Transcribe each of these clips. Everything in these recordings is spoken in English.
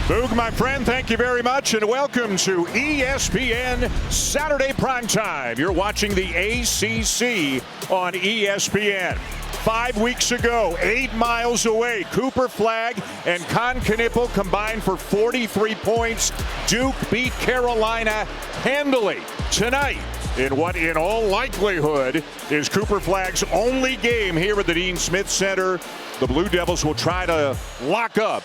Boog, my friend, thank you very much, and welcome to ESPN Saturday Primetime. You're watching the ACC on ESPN. 5 weeks ago, 8 miles away, Cooper Flagg and Con Knippel combined for 43 points. Duke beat Carolina handily. Tonight, in what in all likelihood is Cooper Flagg's only game here at the Dean Smith Center, the Blue Devils will try to lock up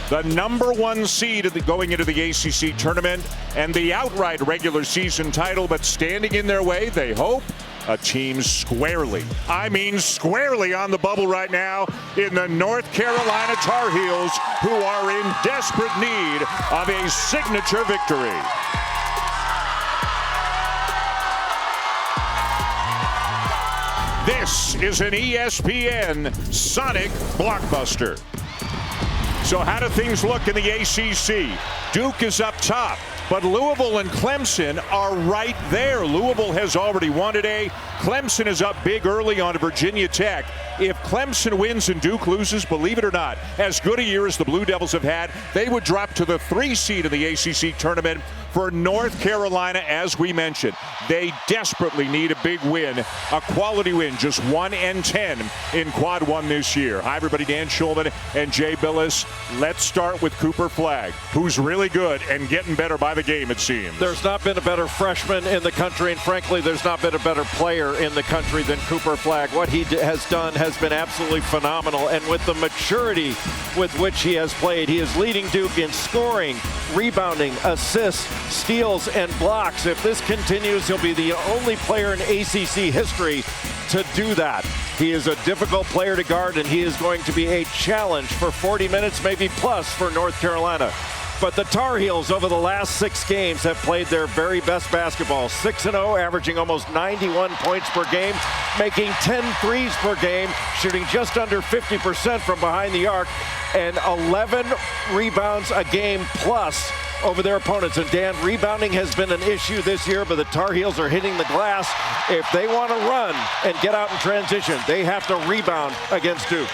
the #1 seed going into the ACC tournament and the outright regular season title, but standing in their way, they hope, a team squarely on the bubble right now in the North Carolina Tar Heels, who are in desperate need of a signature victory. This is an ESPN Sonic blockbuster. So how do things look in the ACC? Duke is up top, but Louisville and Clemson are right there. Louisville has already won today. Clemson is up big early on Virginia Tech. If Clemson wins and Duke loses, believe it or not, as good a year as the Blue Devils have had, they would drop to the 3 seed in the ACC tournament. For North Carolina, as we mentioned, they desperately need a big win, a quality win, just 1-10 in Quad 1 this year. Hi, everybody. Dan Schulman and Jay Billis. Let's start with Cooper Flagg, who's really good and getting better by the game, it seems. There's not been a better freshman in the country, and frankly, there's not been a better player in the country than Cooper Flagg. What he has done has been absolutely phenomenal, and with the maturity with which he has played, he is leading Duke in scoring, rebounding, assists, steals, and blocks. If this continues, he'll be the only player in ACC history to do that. He is a difficult player to guard, and he is going to be a challenge for 40 minutes, maybe plus, for North Carolina. But the Tar Heels over the last 6 games have played their very best basketball. 6-0, averaging almost 91 points per game, making 10 threes per game, shooting just under 50% from behind the arc, and 11 rebounds a game plus over their opponents. And Dan, rebounding has been an issue this year, but the Tar Heels are hitting the glass. If they want to run and get out in transition, they have to rebound against Duke.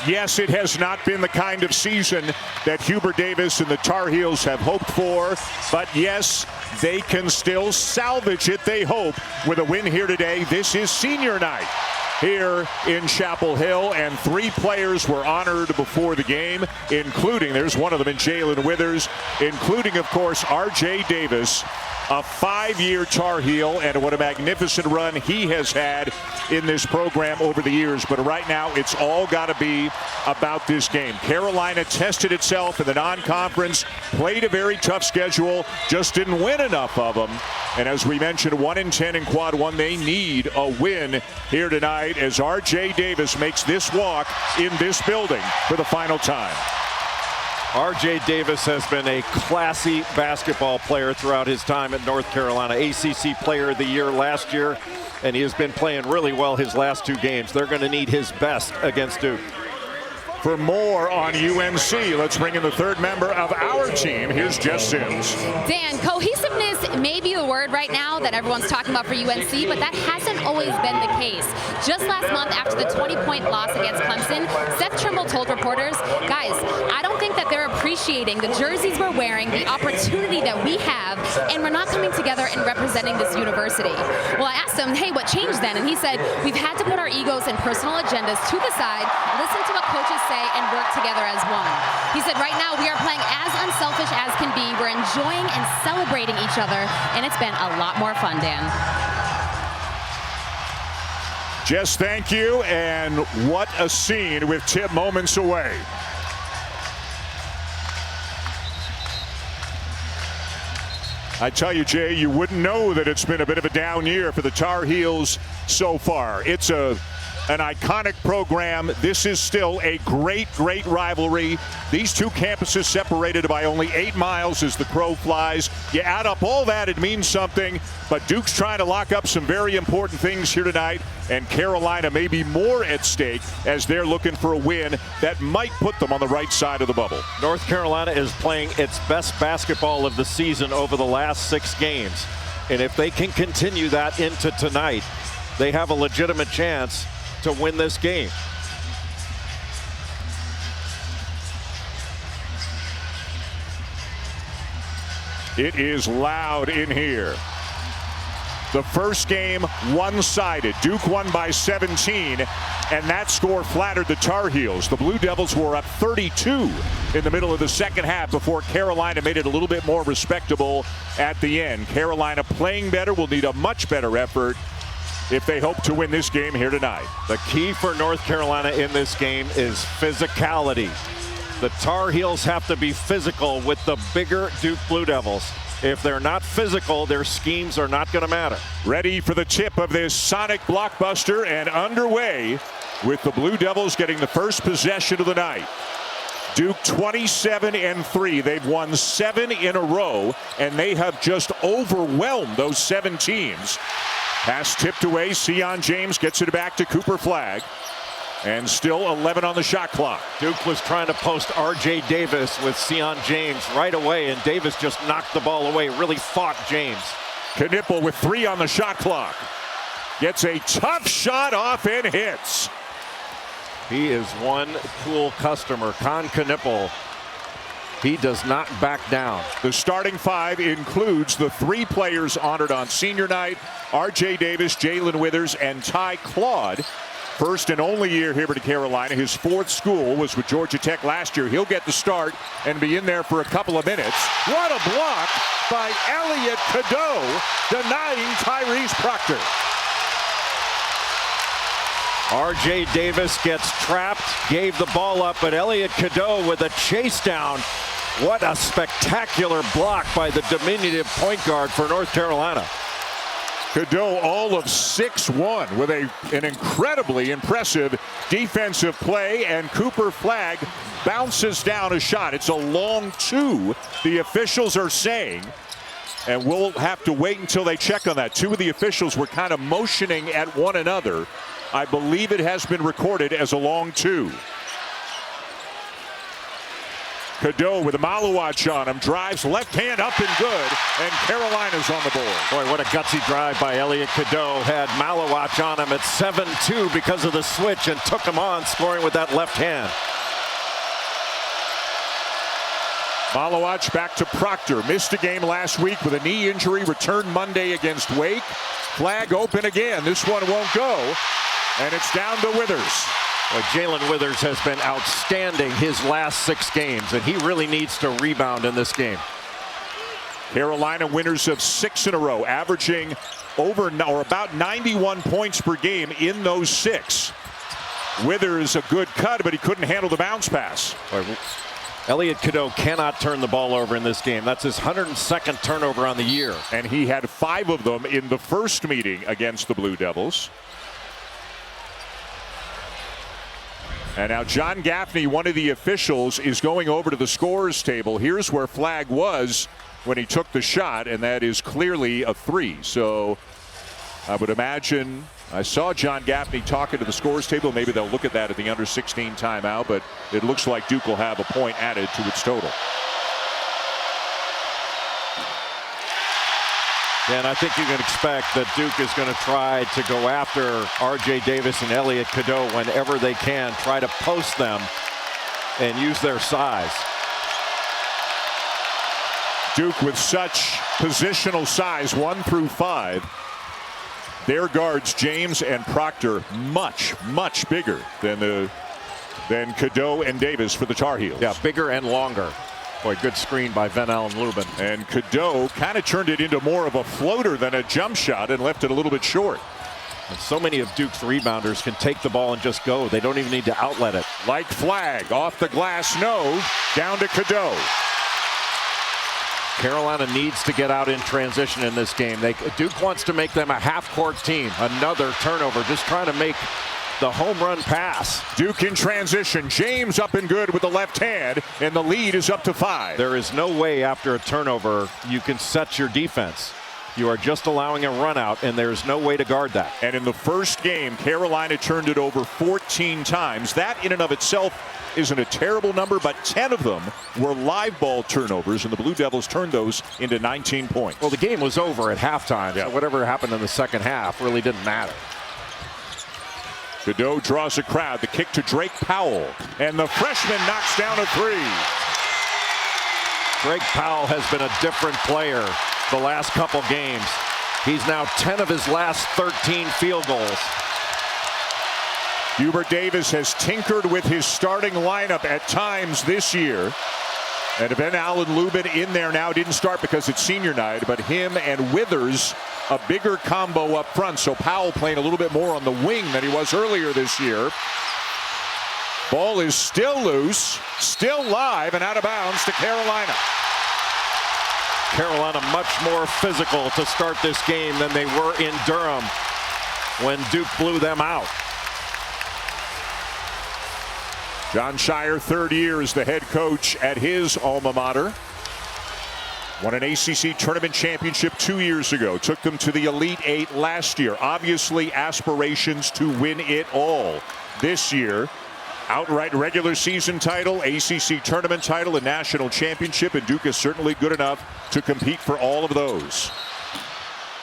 Yes, it has not been the kind of season that Hubert Davis and the Tar Heels have hoped for, but yes, they can still salvage it, they hope, with a win here today. This is senior night here in Chapel Hill, and 3 players were honored before the game, including, there's one of them in Jalen Withers, including, of course, R.J. Davis, a 5-year Tar Heel, and what a magnificent run he has had in this program over the years. But right now, it's all got to be about this game. Carolina tested itself in the non-conference, played a very tough schedule, just didn't win enough of them. And as we mentioned, 1-10 in Quad 1. They need a win here tonight as R.J. Davis makes this walk in this building for the final time. R.J. Davis has been a classy basketball player throughout his time at North Carolina. ACC Player of the Year last year, and he has been playing really well his last 2 games. They're going to need his best against Duke. For more on UNC, let's bring in the 3rd member of our team. Here's Jess Sims. Dan, cohesiveness may be the word right now that everyone's talking about for UNC, but that hasn't always been the case. Just last month, after the 20-point loss against Clemson, Seth Trimble told reporters, guys, I don't think that they're appreciating the jerseys we're wearing, the opportunity that we have, and we're not coming together and representing this university. Well, I asked him, hey, what changed then? And he said, we've had to put our egos and personal agendas to the side, listen to what coaches say, and work together as one. He said right now we are playing as unselfish as can be. We're enjoying and celebrating each other, and it's been a lot more fun, Dan. Jess, thank you, and what a scene with Tim moments away. I tell you, Jay, you wouldn't know that it's been a bit of a down year for the Tar Heels so far. It's an iconic program. This is still a great rivalry. These 2 campuses separated by only 8 miles as the crow flies. You add up all that, it means something. But Duke's trying to lock up some very important things here tonight, and Carolina may be more at stake as they're looking for a win that might put them on the right side of the bubble. North Carolina is playing its best basketball of the season over the last 6 games. And if they can continue that into tonight, they have a legitimate chance to win this game. It is loud in here. The first game one-sided. Duke won by 17, and that score flattered the Tar Heels. The Blue Devils were up 32 in the middle of the second half before Carolina made it a little bit more respectable at the end. Carolina playing better, will need a much better effort if they hope to win this game here tonight. The key for North Carolina in this game is physicality. The Tar Heels have to be physical with the bigger Duke Blue Devils. If they're not physical, their schemes are not going to matter. Ready for the tip of this Sonic blockbuster and underway with the Blue Devils getting the first possession of the night. Duke 27-3. They've won 7 in a row, and they have just overwhelmed those 7 teams. Pass tipped away. Sion James gets it back to Cooper Flagg. And still 11 on the shot clock. Duke was trying to post R.J. Davis with Sion James right away, and Davis just knocked the ball away, really fought James. Knipple with 3 on the shot clock. Gets a tough shot off and hits. He is one cool customer. Con Knipple. He does not back down. The starting 5 includes the 3 players honored on senior night: R.J. Davis, Jalen Withers, and Ty Claude. First and only year here at Carolina. His 4th school was with Georgia Tech last year. He'll get the start and be in there for a couple of minutes. What a block by Elliot Cadeau, denying Tyrese Proctor. R.J. Davis gets trapped, gave the ball up, but Elliot Cadeau with a chase down. What a spectacular block by the diminutive point guard for North Carolina. Cadeau all of 6'1" with an incredibly impressive defensive play, and Cooper Flagg bounces down a shot. It's a long 2, the officials are saying, and we'll have to wait until they check on that. 2 of the officials were kind of motioning at one another. I believe it has been recorded as a long 2. Cadeau with a Malawach on him, drives left hand up and good, and Carolina's on the board. Boy, what a gutsy drive by Elliot Cadeau. Had Malawach on him at 7-2 because of the switch and took him on, scoring with that left hand. Malawach back to Proctor. Missed a game last week with a knee injury, returned Monday against Wake. Flagg open again. This one won't go, and it's down to Withers. Well, Jalen Withers has been outstanding his last 6 games, and he really needs to rebound in this game. Carolina winners of 6 in a row, averaging over or about 91 points per game in those 6. Withers a good cut, but he couldn't handle the bounce pass. Elliot Cadeau cannot turn the ball over in this game. That's his 102nd turnover on the year. And he had 5 of them in the first meeting against the Blue Devils. And now John Gaffney, one of the officials, is going over to the scorer's table. Here's where Flagg was when he took the shot, and that is clearly a 3. So I would imagine, I saw John Gaffney talking to the scorer's table. Maybe they'll look at that at the under 16 timeout, but it looks like Duke will have a point added to its total. And I think you can expect that Duke is going to try to go after R.J. Davis and Elliot Cadeau whenever they can, try to post them and use their size. Duke with such positional size, 1 through 5. Their guards, James and Proctor, much bigger than Cadeau and Davis for the Tar Heels. Yeah, bigger and longer. Boy, good screen by Van Allen Lubin. And Cadeau kind of turned it into more of a floater than a jump shot and left it a little bit short. And so many of Duke's rebounders can take the ball and just go. They don't even need to outlet it. Like Flagg, off the glass, no, down to Cadeau. Carolina needs to get out in transition in this game. Duke wants to make them a half-court team. Another turnover, just trying to make the home run pass. Duke in transition. James up and good with the left hand, and the lead is up to 5. There is no way after a turnover you can set your defense. You are just allowing a run out, and there's no way to guard that. And in the first game, Carolina turned it over 14 times. That in and of itself isn't a terrible number, but 10 of them were live ball turnovers, and the Blue Devils turned those into 19 points. Well, the game was over at halftime, yeah. So whatever happened in the second half really didn't matter. Cadeau draws a crowd. The kick to Drake Powell, and the freshman knocks down a 3. Drake Powell has been a different player the last couple games. He's now 10 of his last 13 field goals. Hubert Davis has tinkered with his starting lineup at times this year. And Ben Allen Lubin in there now. Didn't start because it's senior night, but him and Withers, a bigger combo up front. So Powell playing a little bit more on the wing than he was earlier this year. Ball is still loose, still live, and out of bounds to Carolina. Carolina much more physical to start this game than they were in Durham when Duke blew them out. John Shire, third year as the head coach at his alma mater. Won an ACC tournament championship 2 years ago. Took them to the Elite Eight last year. Obviously aspirations to win it all this year. Outright regular season title, ACC tournament title, and national championship. And Duke is certainly good enough to compete for all of those.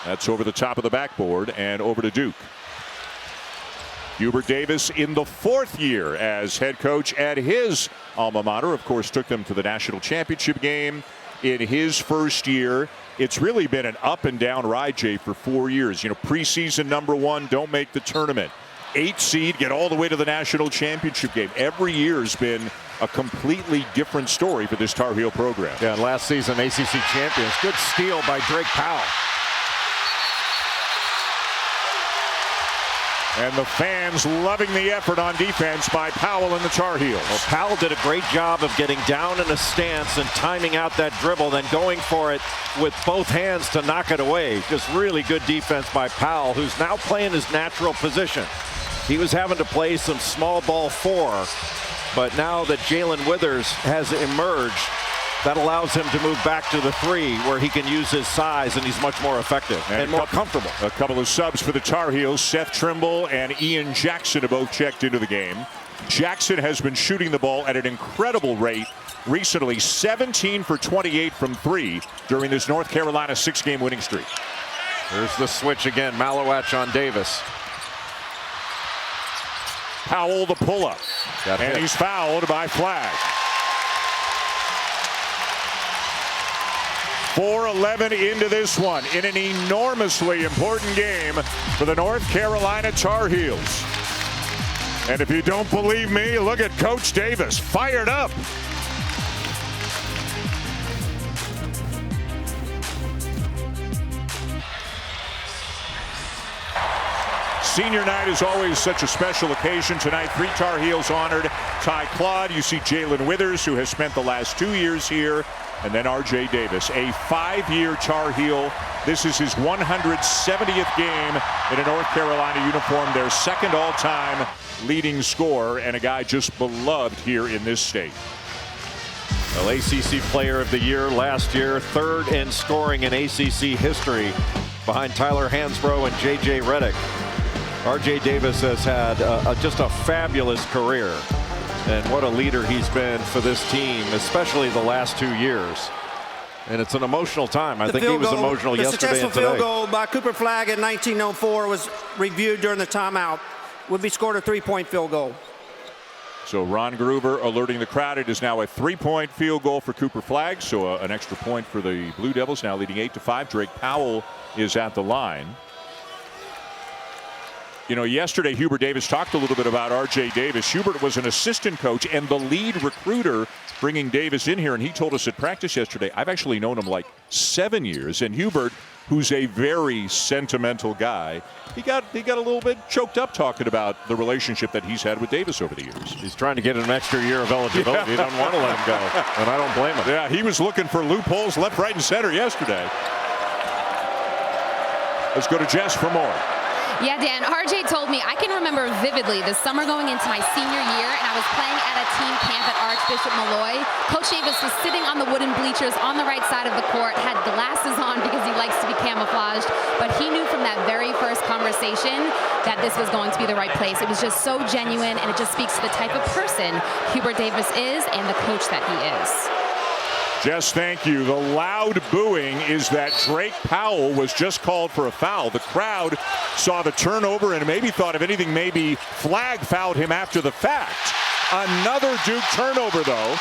That's over the top of the backboard and over to Duke. Hubert Davis in the fourth year as head coach at his alma mater. Of course, took them to the national championship game in his first year. It's really been an up and down ride, Jay, for 4 years. You know, preseason #1, don't make the tournament. 8 seed, get all the way to the national championship game. Every year has been a completely different story for this Tar Heel program. Yeah, last season ACC champions. Good steal by Drake Powell. And the fans loving the effort on defense by Powell and the Tar Heels. Well, Powell did a great job of getting down in a stance and timing out that dribble, then going for it with both hands to knock it away. Just really good defense by Powell, who's now playing his natural position. He was having to play some small ball 4, but now that Jalen Withers has emerged, that allows him to move back to the 3 where he can use his size, and he's much more effective and more comfortable. A couple of subs for the Tar Heels. Seth Trimble and Ian Jackson have both checked into the game. Jackson has been shooting the ball at an incredible rate recently, 17 for 28 from 3 during this North Carolina 6-game winning streak. There's the switch again. Malowatch on Davis. Powell the pull-up. And he's fouled by Flagg. 4:11 into this one in an enormously important game for the North Carolina Tar Heels. And if you don't believe me, look at Coach Davis, fired up. Senior night is always such a special occasion. Tonight, 3 Tar Heels honored. Ty Claude, you see Jalen Withers, who has spent the last 2 years here, and then R.J. Davis, a 5-year Tar Heel. This is his 170th game in a North Carolina uniform, their second all-time leading scorer, and a guy just beloved here in this state. Well, ACC Player of the Year last year, 3rd in scoring in ACC history, behind Tyler Hansbrough and J.J. Redick. R.J. Davis has had just a fabulous career. And what a leader he's been for this team, especially the last 2 years. And it's an emotional time. I think he was emotional yesterday and today. The successful field goal by Cooper Flagg in 1904 was reviewed during the timeout. Would-be scored a 3-point field goal. So Ron Groover alerting the crowd. It is now a 3-point field goal for Cooper Flagg. So an extra point for the Blue Devils, now leading 8-5. Drake Powell is at the line. You know, yesterday Hubert Davis talked a little bit about R.J. Davis. Hubert was an assistant coach and the lead recruiter bringing Davis in here, and he told us at practice yesterday, I've actually known him like 7 years. And Hubert, who's a very sentimental guy, he got a little bit choked up talking about the relationship that he's had with Davis over the years. He's trying to get an extra year of eligibility. He doesn't want to let him go, and I don't blame him. Yeah, he was looking for loopholes left, right, and center yesterday. Let's go to Jess for more. Yeah, Dan, RJ told me, I can remember vividly the summer going into my senior year, and I was playing at a team camp at Archbishop Malloy. Coach Davis was sitting on the wooden bleachers on the right side of the court, had glasses on because he likes to be camouflaged, but he knew from that very first conversation that this was going to be the right place. It was just so genuine, and it just speaks to the type of person Hubert Davis is and the coach that he is. Jess, thank you. The loud booing is that Drake Powell was just called for a foul. The crowd saw the turnover and maybe thought, if anything, maybe Flagg fouled him after the fact. Another Duke turnover, though.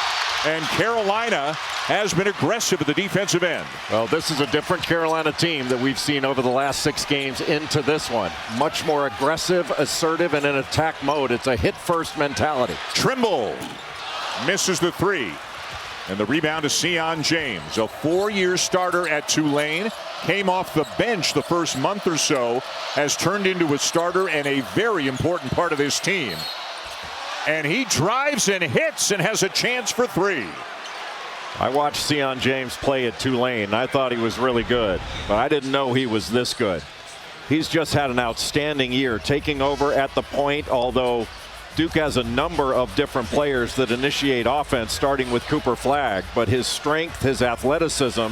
And Carolina has been aggressive at the defensive end. Well, this is a different Carolina team that we've seen over the last 6 games into this one. Much more aggressive, assertive, and in attack mode. It's a hit-first mentality. Trimble misses the 3. And the rebound to Sion James, a 4-year starter at Tulane, came off the bench the first month or so, has turned into a starter and a very important part of this team. And he drives and hits and has a chance for 3. I watched Sion James play at Tulane, and I thought he was really good, but I didn't know he was this good. He's just had an outstanding year, taking over at the point, although Duke has a number of different players that initiate offense, starting with Cooper Flagg, but his strength, his athleticism,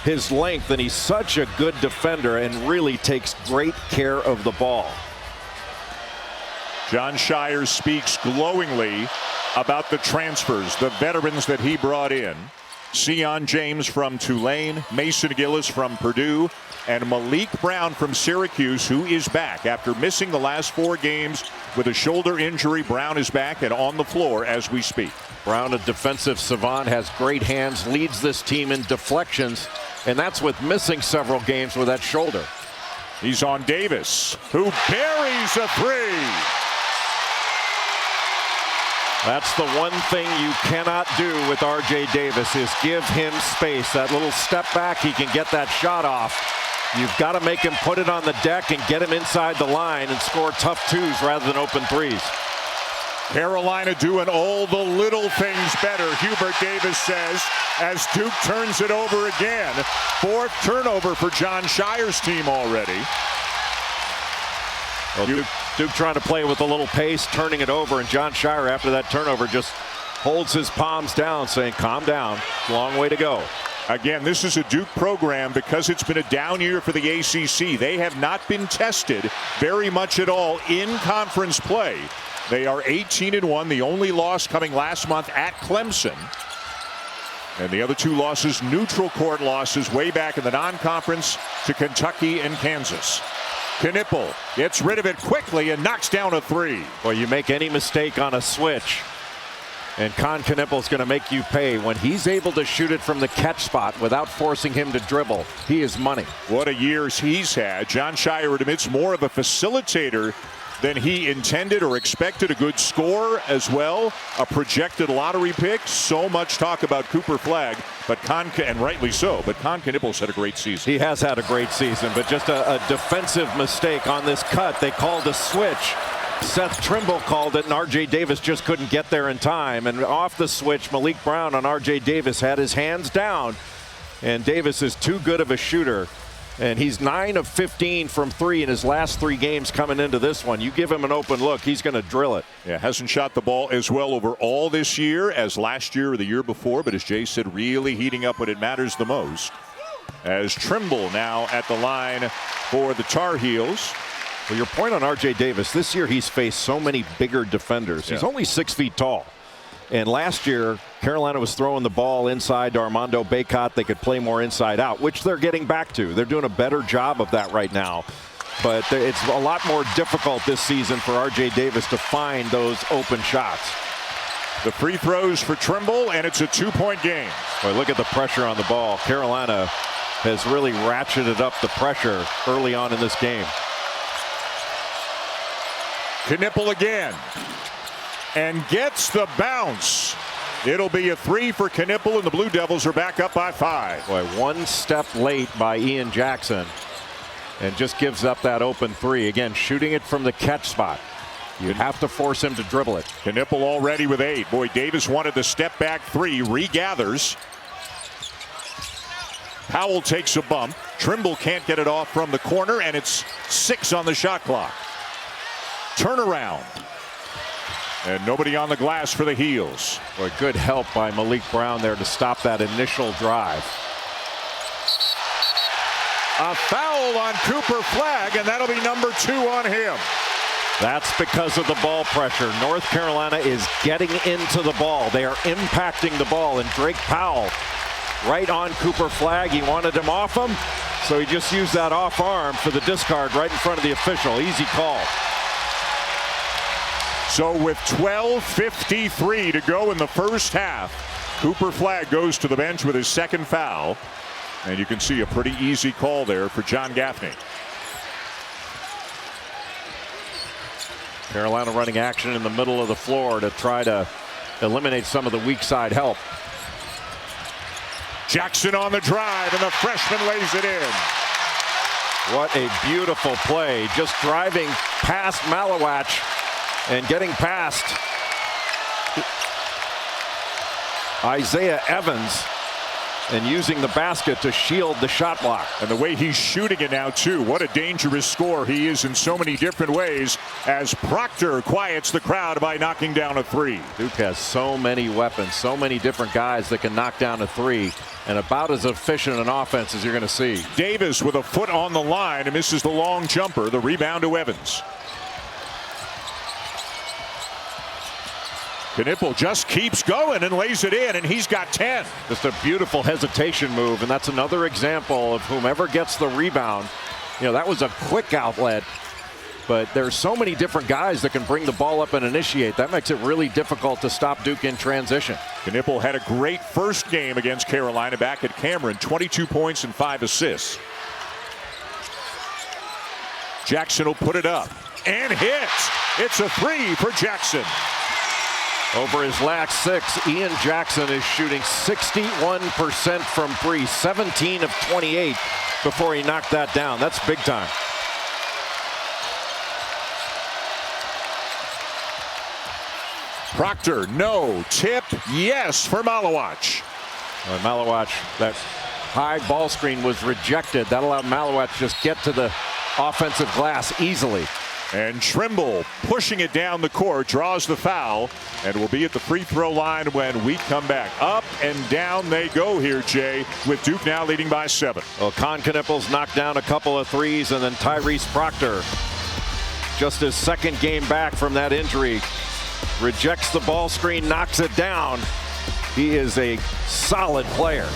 his length, and he's such a good defender and really takes great care of the ball. Jon Scheyer speaks glowingly about the transfers, the veterans that he brought in. Sion James from Tulane, Mason Gillis from Purdue, and Malik Brown from Syracuse, who is back after missing the last 4 games with a shoulder injury. Brown is back and on the floor as we speak. Brown, a defensive savant, has great hands, leads this team in deflections, and that's with missing several games with that shoulder. He's on Davis, who buries a 3. That's the one thing you cannot do with R.J. Davis is give him space. That little step back, he can get that shot off. You've got to make him put it on the deck and get him inside the line and score tough 2s rather than open 3s. Carolina doing all the little things better, Hubert Davis says, as Duke turns it over again. 4th turnover for Jon Scheyer's team already. Well, Duke trying to play with a little pace, turning it over, and Jon Scheyer after that turnover just holds his palms down, saying, calm down, long way to go. Again, this is a Duke program because it's been a down year for the ACC. They have not been tested very much at all in conference play. They are 18-1, the only loss coming last month at Clemson. And the other 2 losses, neutral court losses way back in the non-conference to Kentucky and Kansas. Knipple gets rid of it quickly and knocks down a 3. Well, you make any mistake on a switch, and Con Knipple's going to make you pay. When he's able to shoot it from the catch spot without forcing him to dribble, he is money. What a year he's had. Jon Scheyer admits more of a facilitator than he intended or expected. A good scorer as well, a projected lottery pick. So much talk about Cooper Flagg, but and rightly so, but Con Knipple's had a great season. He has had a great season, but just a defensive mistake on this cut. They called a switch. Seth Trimble called it, and R.J. Davis just couldn't get there in time. And off the switch, Malik Brown on R.J. Davis had his hands down, and Davis is too good of a shooter. And he's 9 of 15 from 3 in his last 3 games coming into this one. You give him an open look, he's going to drill it. Yeah, hasn't shot the ball as well overall this year as last year or the year before, but as Jay said, really heating up when it matters the most. As Trimble now at the line for the Tar Heels. Well, your point on R.J. Davis, this year he's faced so many bigger defenders. He's only 6 feet tall. And last year, Carolina was throwing the ball inside to Armando Bacot. They could play more inside out, which they're getting back to. They're doing a better job of that right now. But it's a lot more difficult this season for R.J. Davis to find those open shots. The free throws for Trimble, and it's a 2-point game. Boy, look at the pressure on the ball. Carolina has really ratcheted up the pressure early on in this game. Knipple again. And gets the bounce. It'll be a 3 for Knipple, and the Blue Devils are back up by 5. Boy, 1 step late by Ian Jackson, and just gives up that open 3. Again, shooting it from the catch spot. You'd have to force him to dribble it. Knipple already with 8. Boy, Davis wanted the step back 3, regathers. Powell takes a bump. Trimble can't get it off from the corner, and it's 6 on the shot clock. Turnaround. And nobody on the glass for the Heels. Boy, good help by Malik Brown there to stop that initial drive. A foul on Cooper Flagg, and that'll be number 2 on him. That's because of the ball pressure. North Carolina is getting into the ball. They are impacting the ball, and Drake Powell right on Cooper Flagg. He wanted him off him, so he just used that off arm for the discard right in front of the official. Easy call. So with 12:53 to go in the first half, Cooper Flagg goes to the bench with his second foul. And you can see a pretty easy call there for John Gaffney. Carolina running action in the middle of the floor to try to eliminate some of the weak side help. Jackson on the drive, and the freshman lays it in. What a beautiful play. Just driving past Malawach and getting past Isaiah Evans and using the basket to shield the shot block. And the way he's shooting it now, too. What a dangerous scorer he is in so many different ways as Proctor quiets the crowd by knocking down a three. Duke has so many weapons, so many different guys that can knock down a three, and about as efficient an offense as you're going to see. Davis with a foot on the line and misses the long jumper. The rebound to Evans. Knipple just keeps going and lays it in, and he's got 10. Just a beautiful hesitation move, and that's another example of whomever gets the rebound. You know, that was a quick outlet, but there's so many different guys that can bring the ball up and initiate. That makes it really difficult to stop Duke in transition. Knipple had a great first game against Carolina back at Cameron, 22 points and 5 assists. Jackson will put it up and hits. It's a three for Jackson. Over his last 6, Ian Jackson is shooting 61% from three, 17 of 28 before he knocked that down. That's big time. Proctor, no. Tipped, yes for Malawach. Malawach, that high ball screen was rejected. That allowed Malawach to just get to the offensive glass easily. And Trimble pushing it down the court, draws the foul, and will be at the free throw line when we come back. Up and down they go here, Jay, with Duke now leading by 7. Well, Con Knipples knocked down a couple of threes, and then Tyrese Proctor, just his second game back from that injury, rejects the ball screen, knocks it down. He is a solid player.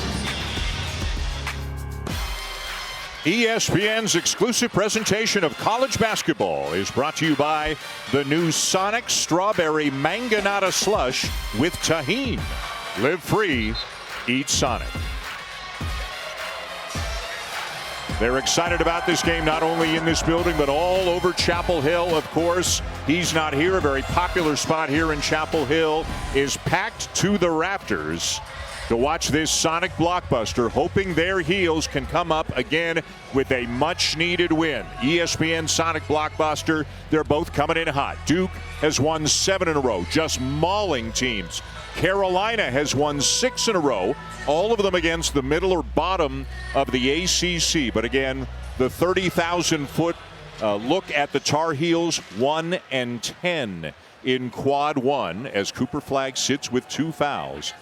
ESPN's exclusive presentation of college basketball is brought to you by the new Sonic Strawberry Mangonada Slush with Tahini. Live free, eat Sonic. They're excited about this game, not only in this building, but all over Chapel Hill, of course. He's not here. A very popular spot here in Chapel Hill is packed to the rafters to watch this Sonic blockbuster, hoping their heels can come up again with a much-needed win. ESPN Sonic blockbuster, they're both coming in hot. Duke has won 7 in a row, just mauling teams. Carolina has won 6 in a row, all of them against the middle or bottom of the ACC. But again, the 30,000-foot look at the Tar Heels, 1-10 in quad 1 as Cooper Flagg sits with 2 fouls.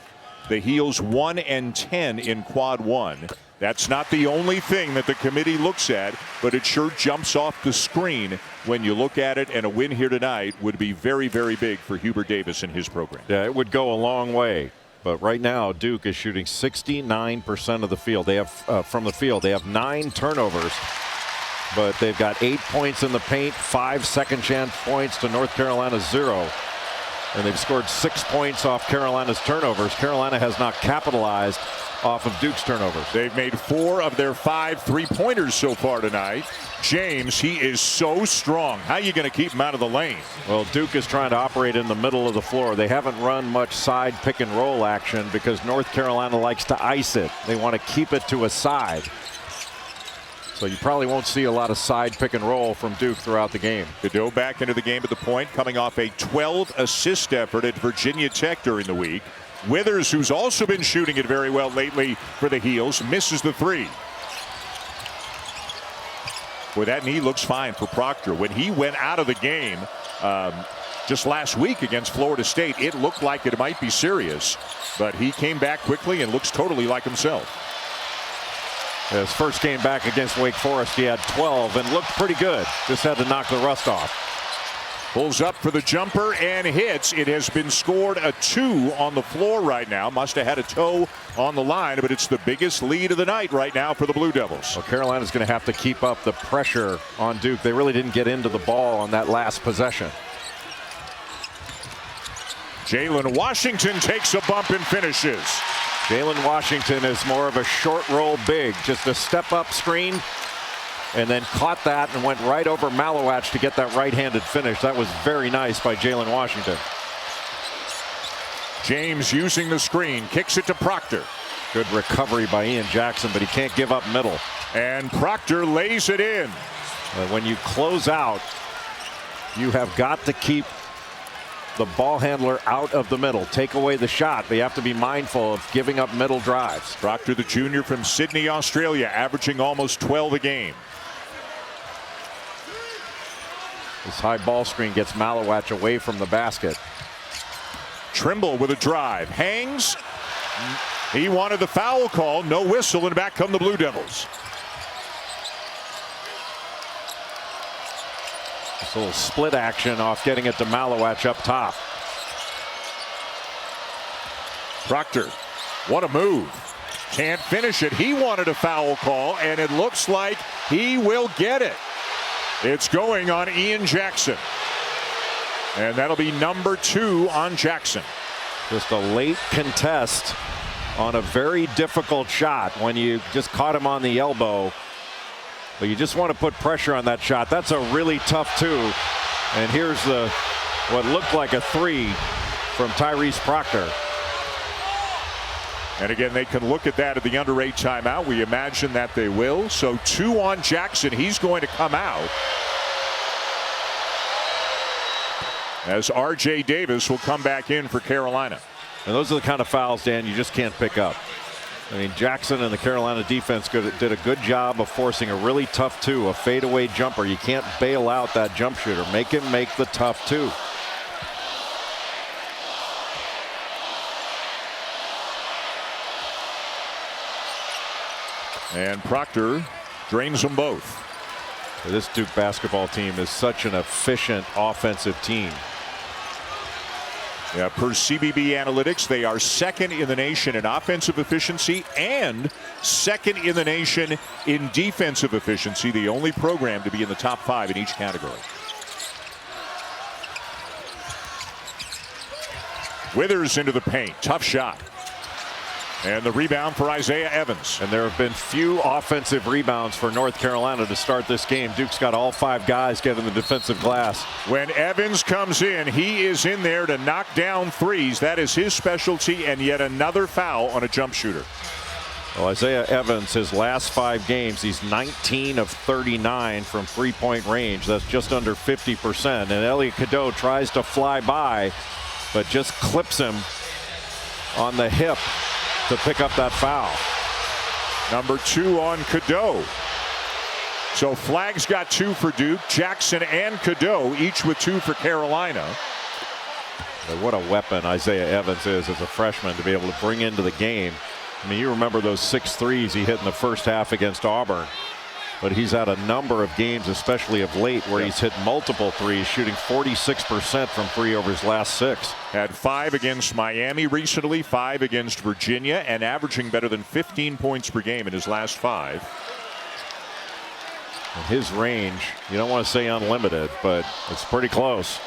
The Heels 1-10 in quad 1. That's not the only thing that the committee looks at, but it sure jumps off the screen when you look at it, and a win here tonight would be very, very big for Hubert Davis and his program. Yeah, it would go a long way. But right now, Duke is shooting 69% of the field. They have from the field. They have 9 turnovers, but they've got 8 points in the paint, 5 second chance points to North Carolina's 0. And they've scored 6 points off Carolina's turnovers. Carolina has not capitalized off of Duke's turnovers. They've made 4 of their 5 three-pointers so far tonight. James, he is so strong. How are you going to keep him out of the lane? Well, Duke is trying to operate in the middle of the floor. They haven't run much side pick and roll action because North Carolina likes to ice it. They want to keep it to a side. So you probably won't see a lot of side pick and roll from Duke throughout the game. Cadeau back into the game at the point, coming off a 12-assist effort at Virginia Tech during the week. Withers, who's also been shooting it very well lately for the Heels, misses the 3. Boy, that knee looks fine for Proctor. When he went out of the game just last week against Florida State, it looked like it might be serious. But he came back quickly and looks totally like himself. His first game back against Wake Forest, he had 12 and looked pretty good. Just had to knock the rust off. Pulls up for the jumper and hits. It has been scored a 2 on the floor right now. Must have had a toe on the line, but it's the biggest lead of the night right now for the Blue Devils. Well, Carolina's going to have to keep up the pressure on Duke. They really didn't get into the ball on that last possession. Jalen Washington takes a bump and finishes. Jalen Washington is more of a short roll big, just a step up screen, and then caught that and went right over Malowacz to get that right-handed finish. That was very nice by Jalen Washington. James using the screen, kicks it to Proctor. Good recovery by Ian Jackson, but he can't give up middle. And Proctor lays it in. When you close out, you have got to keep the ball handler out of the middle. Take away the shot, but you have to be mindful of giving up middle drives. Proctor, the junior from Sydney, Australia, averaging almost 12 a game. This high ball screen gets Malowacz away from the basket. Trimble with a drive, hangs. He wanted the foul call, no whistle, and back come the Blue Devils. This little split action off getting it to Malowacz up top. Proctor, what a move. Can't finish it. He wanted a foul call, and it looks like he will get it. It's going on Ian Jackson. And that'll be number 2 on Jackson. Just a late contest on a very difficult shot when you just caught him on the elbow. But you just want to put pressure on that shot. That's a really tough 2. And here's what looked like a 3 from Tyrese Proctor. And again, they can look at that at the under 8 timeout. We imagine that they will. So 2 on Jackson. He's going to come out. As R.J. Davis will come back in for Carolina. And those are the kind of fouls, Dan, you just can't pick up. I mean, Jackson and the Carolina defense did a good job of forcing a really tough 2, a fadeaway jumper. You can't bail out that jump shooter. Make him make the tough 2. And Proctor drains them both. This Duke basketball team is such an efficient offensive team. Yeah, per CBB analytics, they are 2nd in the nation in offensive efficiency and 2nd in the nation in defensive efficiency, the only program to be in the top 5 in each category. Withers into the paint, tough shot. And the rebound for Isaiah Evans. And there have been few offensive rebounds for North Carolina to start this game. Duke's got all 5 guys getting the defensive glass. When Evans comes in, he is in there to knock down threes. That is his specialty, and yet another foul on a jump shooter. Well, Isaiah Evans, his last 5 games, he's 19 of 39 from 3-point range. That's just under 50%. And Elliot Cadeau tries to fly by, but just clips him on the hip to pick up that foul. Number 2 on Cadeau. So Flagg's got 2 for Duke. Jackson and Cadeau each with 2 for Carolina. But what a weapon Isaiah Evans is as a freshman to be able to bring into the game. I mean, you remember those 6 threes he hit in the first half against Auburn. But he's had a number of games, especially of late, where he's hit multiple threes, shooting 46% from 3 over his last 6. Had 5 against Miami recently, 5 against Virginia, and averaging better than 15 points per game in his last 5. And his range, you don't want to say unlimited, but it's pretty close.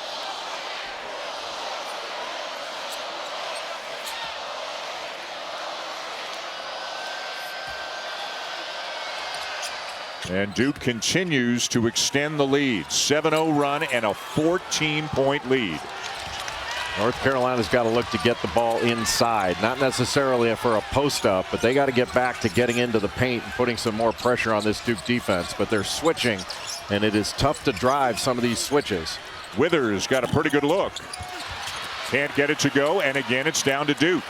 And Duke continues to extend the lead. 7-0 run and a 14-point lead. North Carolina's got to look to get the ball inside, not necessarily for a post up, but they got to get back to getting into the paint and putting some more pressure on this Duke defense. But they're switching, and it is tough to drive some of these switches. Withers got a pretty good look. Can't get it to go, and again it's down to Duke.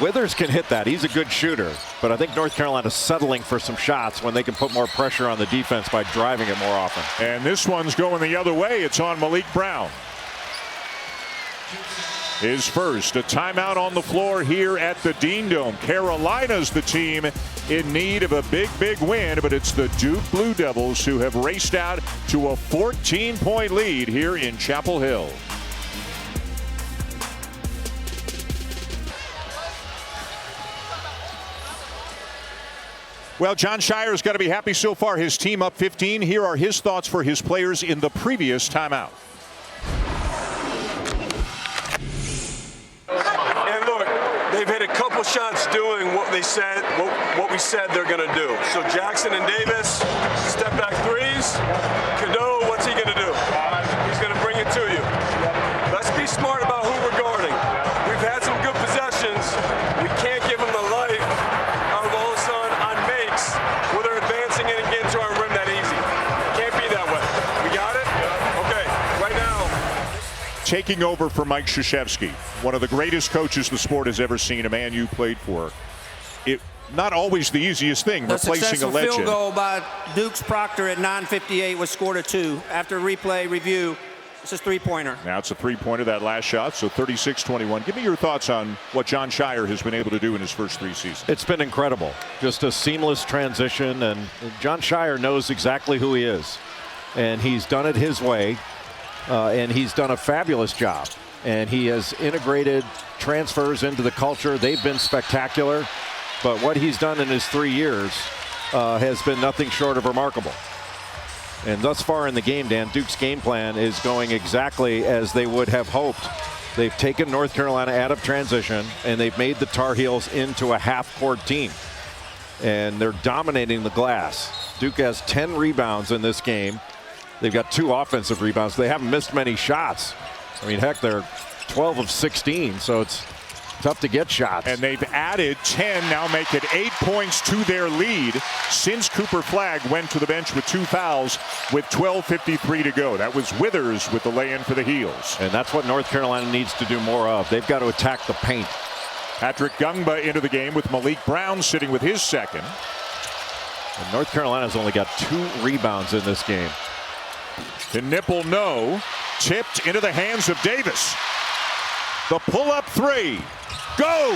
Withers can hit that. He's a good shooter, but I think North Carolina's settling for some shots when they can put more pressure on the defense by driving it more often. And this one's going the other way. It's on Malik Brown. His first. A timeout on the floor here at the Dean Dome. Carolina's the team in need of a big win, but it's the Duke Blue Devils who have raced out to a 14-point lead here in Chapel Hill. Well, Jon Scheyer's got to be happy so far. His team up 15. Here are his thoughts for his players in the previous timeout. couple shots doing what they said, what we said they're going to do. So Jackson and Davis, step back threes. Cadeau, what's he going to do? He's going to bring it to you. Let's be smart about who we're guarding. We've had some good possessions. We can't give them the life out of all of a sudden on makes where they're advancing in and getting to our rim that easy. Can't be that way. We got it? Okay, right now. Taking over for Mike Krzyzewski, one of the greatest coaches the sport has ever seen, a man you played for. It not always the easiest thing, The replacing a successful legend. field goal by Dukes Proctor at 9:58 was scored a 2. After replay review, it's a three-pointer. Now it's a three-pointer, that last shot, so 36-21. Give me your thoughts on what Jon Scheyer has been able to do in his first 3 seasons. It's been incredible. Just a seamless transition, and Jon Scheyer knows exactly who he is. And he's done it his way, and he's done a fabulous job. And he has integrated transfers into the culture. They've been spectacular. But what he's done in his 3 years has been nothing short of remarkable. And thus far in the game, Dan, Duke's game plan is going exactly as they would have hoped. They've taken North Carolina out of transition, and they've made the Tar Heels into a half-court team. And they're dominating the glass. Duke has 10 rebounds in this game. They've got 2 offensive rebounds. They haven't missed many shots. I mean, heck, they're 12 of 16, so it's tough to get shots. And they've added 10, now make it 8 points to their lead since Cooper Flagg went to the bench with 2 fouls with 12:53 to go. That was Withers with the lay-in for the Heels. And that's what North Carolina needs to do more of. They've got to attack the paint. Patrick Gungba into the game with Malik Brown sitting with his second. And North Carolina's only got 2 rebounds in this game. The nipple no. Tipped into the hands of Davis. The pull-up 3 goes.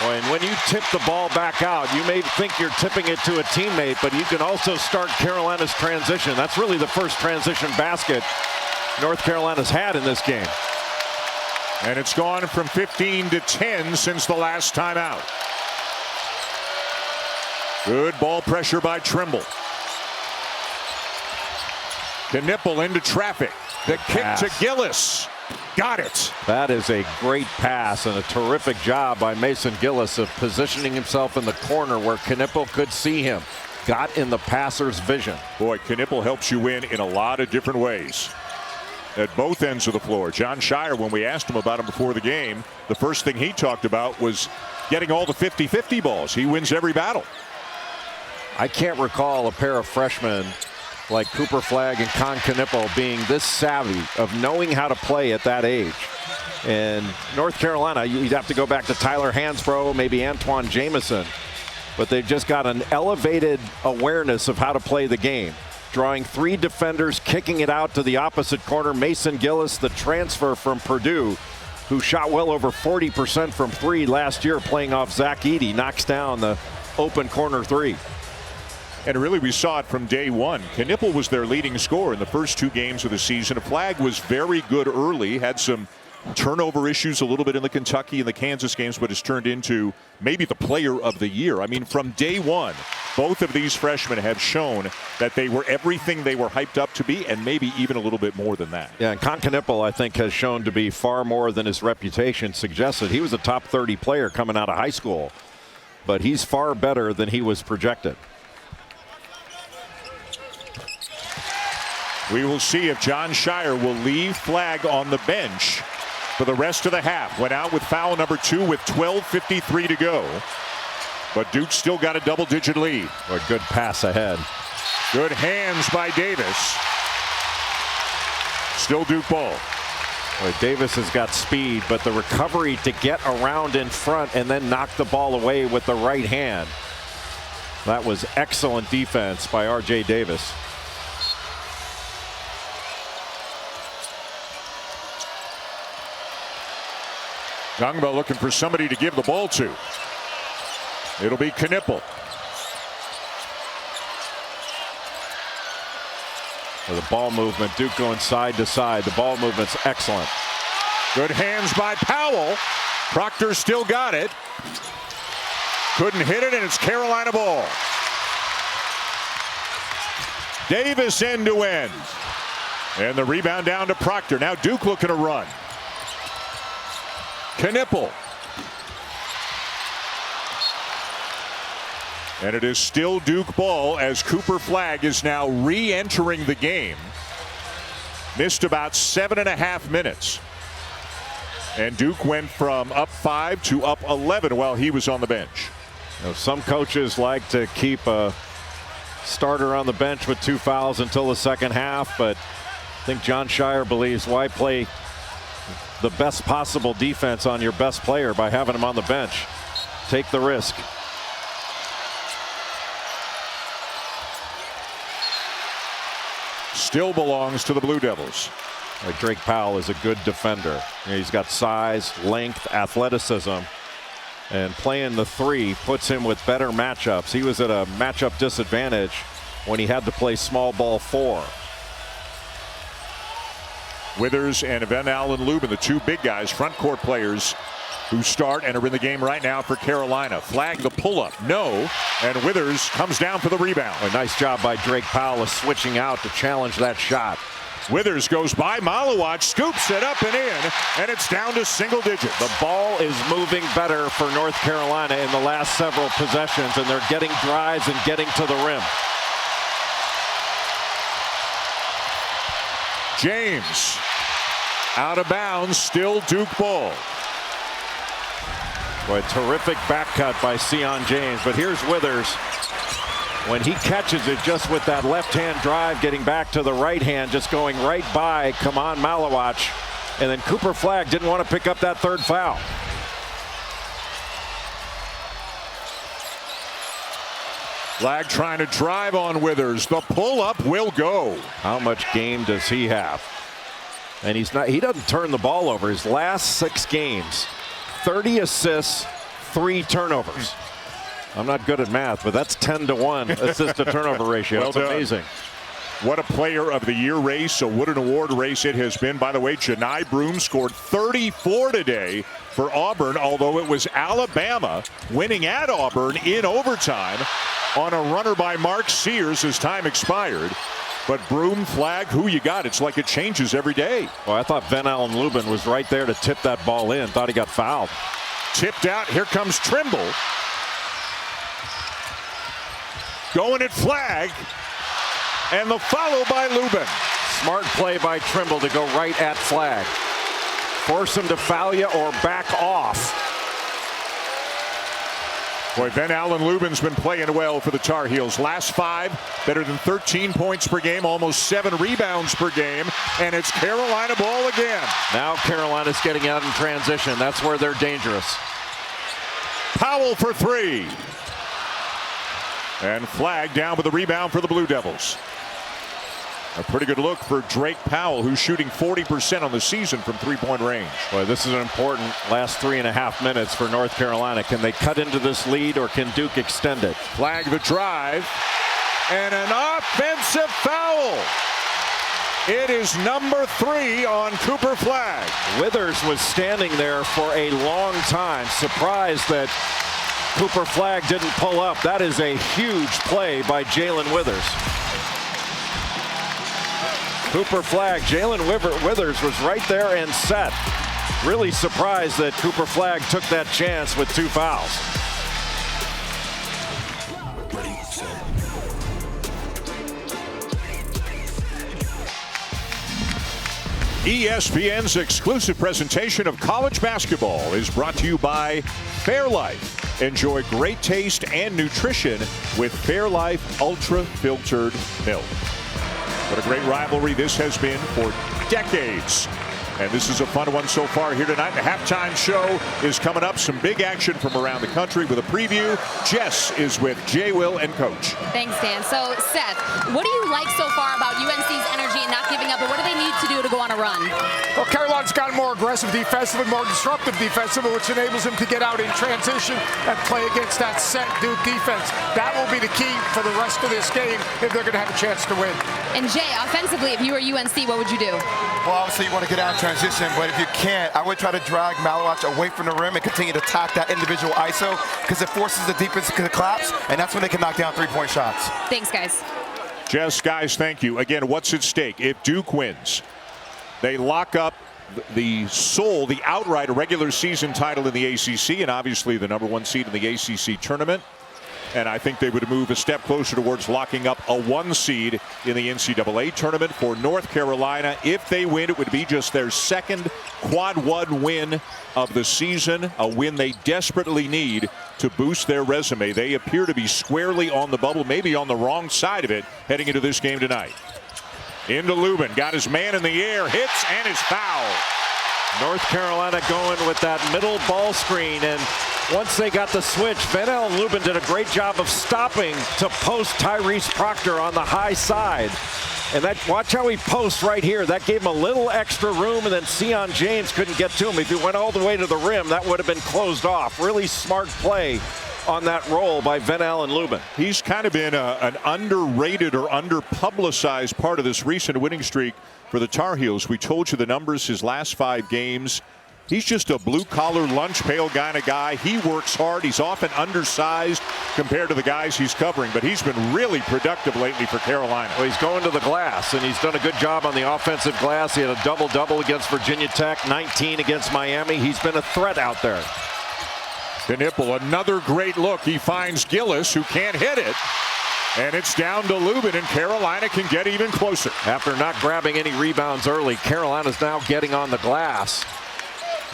Boy, and when you tip the ball back out, you may think you're tipping it to a teammate, but you can also start Carolina's transition. That's really the first transition basket North Carolina's had in this game. And it's gone from 15 to 10 since the last time out. Good ball pressure by Trimble. Knipple into traffic. The kick to Gillis. Got it. That is a great pass and a terrific job by Mason Gillis of positioning himself in the corner where Knipple could see him. Got in the passer's vision. Boy, Knipple helps you win in a lot of different ways. At both ends of the floor. Jon Scheyer, when we asked him about him before the game, the first thing he talked about was getting all the 50-50 balls. He wins every battle. I can't recall a pair of freshmen like Cooper Flagg and Con Knipple being this savvy of knowing how to play at that age. And North Carolina, you'd have to go back to Tyler Hansbrough, maybe Antoine Jamison, but they've just got an elevated awareness of how to play the game. Drawing 3 defenders, kicking it out to the opposite corner. Mason Gillis, the transfer from Purdue, who shot well over 40% from 3 last year, playing off Zach Edey, knocks down the open corner 3. And really, we saw it from day one. Knipple was their leading scorer in the first 2 games of the season. Flagg was very good early, had some turnover issues a little bit in the Kentucky and the Kansas games, but has turned into maybe the player of the year. I mean, from day one, both of these freshmen have shown that they were everything they were hyped up to be, and maybe even a little bit more than that. Yeah, and Con Knipple, I think, has shown to be far more than his reputation suggested. He was a top 30 player coming out of high school, but he's far better than he was projected. We will see if Jon Scheyer will leave Flagg on the bench for the rest of the half. Went out with foul number 2 with 12:53 to go. But Duke still got a double-digit lead. A good pass ahead. Good hands by Davis. Still Duke ball. Boy, Davis has got speed, but the recovery to get around in front and then knock the ball away with the right hand. That was excellent defense by R.J. Davis. Gungba looking for somebody to give the ball to. It'll be Knipple. The ball movement, Duke going side to side. The ball movement's excellent. Good hands by Powell. Proctor still got it. Couldn't hit it, and it's Carolina ball. Davis end to end. And the rebound down to Proctor. Now Duke looking to run. Knipple And it is still Duke ball as Cooper Flagg is now re-entering the game. Missed about 7.5 minutes. And Duke went from up 5 to up 11 while he was on the bench. You know, some coaches like to keep a starter on the bench with 2 fouls until the second half, but I think Jon Scheyer believes why play the best possible defense on your best player by having him on the bench. Take the risk. Still belongs to the Blue Devils. Like Drake Powell is a good defender. You know, he's got size, length, athleticism, and playing the 3 puts him with better matchups. He was at a matchup disadvantage when he had to play small ball 4. Withers and Van Allen Lubin, the 2 big guys, front court players who start and are in the game right now for Carolina. Flagg the pull-up, no, and Withers comes down for the rebound. A nice job by Drake Powell of switching out to challenge that shot. Withers goes by Malawach, scoops it up and in, and it's down to single digits. The ball is moving better for North Carolina in the last several possessions, and they're getting drives and getting to the rim. James out of bounds, still Duke ball. Boy, terrific back cut by Sion James, but here's Withers. When he catches it just with that left-hand drive, getting back to the right hand, just going right by Kaman Malawach. And then Cooper Flagg didn't want to pick up that 3rd foul. Flagg trying to drive on Withers. The pull-up will go. How much game does he have? And he doesn't turn the ball over. His last 6 games, 30 assists, 3 turnovers. I'm not good at math, but that's 10-to-1 assist to turnover ratio. Well That's amazing. What a player of the year race, a Wooden Award race it has been. By the way, Johni Broome scored 34 today for Auburn, although it was Alabama winning at Auburn in overtime on a runner by Mark Sears as time expired. But Broome, Flagg, who you got? It's like it changes every day. Well, I thought Van Allen Lubin was right there to tip that ball in. Thought he got fouled. Tipped out. Here comes Trimble. Going at Flagg. And the follow by Lubin. Smart play by Trimble to go right at Flagg. Force him to foul you or back off. Boy, Van Allen Lubin's been playing well for the Tar Heels. Last 5, better than 13 points per game, almost 7 rebounds per game, and it's Carolina ball again. Now Carolina's getting out in transition. That's where they're dangerous. Powell for 3. And Flagg down with the rebound for the Blue Devils. A pretty good look for Drake Powell, who's shooting 40% on the season from 3-point range. Boy, this is an important last 3.5 minutes for North Carolina. Can they cut into this lead or can Duke extend it? Flagg the drive. And an offensive foul. It is number 3 on Cooper Flagg. Withers was standing there for a long time, surprised that Cooper Flagg didn't pull up. That is a huge play by Jalen Withers. Cooper Flagg, Jalen Withers was right there and set. Really surprised that Cooper Flagg took that chance with 2 fouls. ESPN's exclusive presentation of college basketball is brought to you by Fairlife. Enjoy great taste and nutrition with Fairlife Ultra Filtered Milk. What a great rivalry this has been for decades. And this is a fun one so far here tonight. The halftime show is coming up. Some big action from around the country with a preview. Jess is with Jay Will and Coach. Thanks, Dan. So, Seth, what do you like so far about UNC's energy and not giving up, but what do they need to do to go on a run? Well, Carolina's gotten more aggressive defensively, more disruptive defensively, which enables them to get out in transition and play against that set Duke defense. That will be the key for the rest of this game if they're going to have a chance to win. And Jay, offensively, if you were UNC, what would you do? Well, obviously you want to get out in transition, but if you can't, I would try to drag Malawach away from the rim and continue to attack that individual ISO because it forces the defense to collapse, and that's when they can knock down 3-point shots. Thanks, guys. Jess, guys, thank you. Again, what's at stake? If Duke wins, they lock up the outright regular season title in the ACC and obviously the #1 seed in the ACC tournament. And I think they would move a step closer towards locking up a 1 seed in the NCAA tournament. For North Carolina, if they win, it would be just their second quad 1 win of the season, a win they desperately need to boost their resume. They appear to be squarely on the bubble, maybe on the wrong side of it, heading into this game tonight. Into Lubin, got his man in the air, hits, and is fouled. North Carolina going with that middle ball screen, and once they got the switch, Venell and Lubin did a great job of stopping to post Tyrese Proctor on the high side. And that, watch how he posts right here. That gave him a little extra room, and then Sion James couldn't get to him. If he went all the way to the rim, that would have been closed off. Really smart play on that roll by Venell and Lubin. He's kind of been an underrated or under-publicized part of this recent winning streak for the Tar Heels. We told you the numbers his last 5 games. He's just a blue-collar, lunch pail kind of guy. He works hard. He's often undersized compared to the guys he's covering, but he's been really productive lately for Carolina. Well, he's going to the glass, and he's done a good job on the offensive glass. He had a double-double against Virginia Tech, 19 against Miami. He's been a threat out there. Knipple, another great look. He finds Gillis, who can't hit it. And it's down to Lubin, and Carolina can get even closer. After not grabbing any rebounds early, Carolina's now getting on the glass.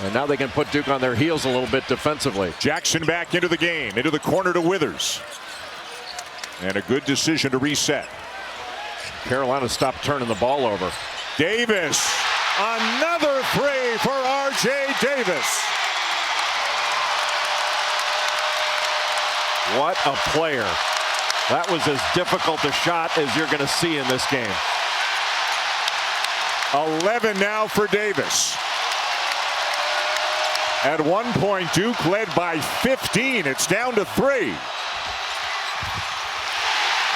And now they can put Duke on their heels a little bit defensively. Jackson back into the game, into the corner to Withers. And a good decision to reset. Carolina stopped turning the ball over. Davis, another 3 for R.J. Davis. What a player. That was as difficult a shot as you're going to see in this game. 11 now for Davis. At one point, Duke led by 15. It's down to 3.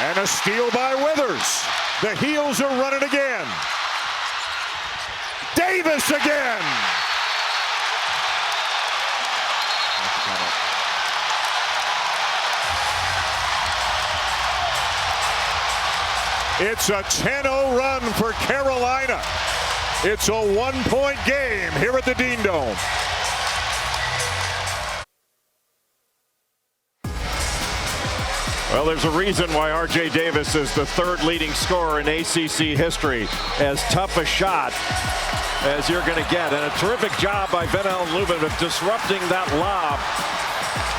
And a steal by Withers. The Heels are running again. Davis again. It's a 10-0 run for Carolina. It's a 1-point game here at the Dean Dome. Well, there's a reason why R.J. Davis is the 3rd leading scorer in ACC history. As tough a shot as you're going to get. And a terrific job by Venell and Lubin of disrupting that lob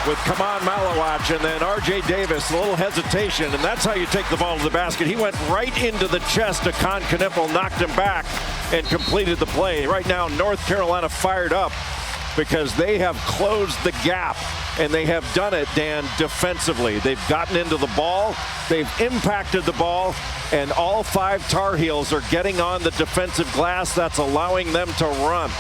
with Kaman Malawach, and then R.J. Davis, a little hesitation, and that's how you take the ball to the basket. He went right into the chest of Con Knipple, knocked him back, and completed the play. Right now, North Carolina fired up because they have closed the gap, and they have done it, Dan, defensively. They've gotten into the ball, they've impacted the ball, and all 5 Tar Heels are getting on the defensive glass. That's allowing them to run.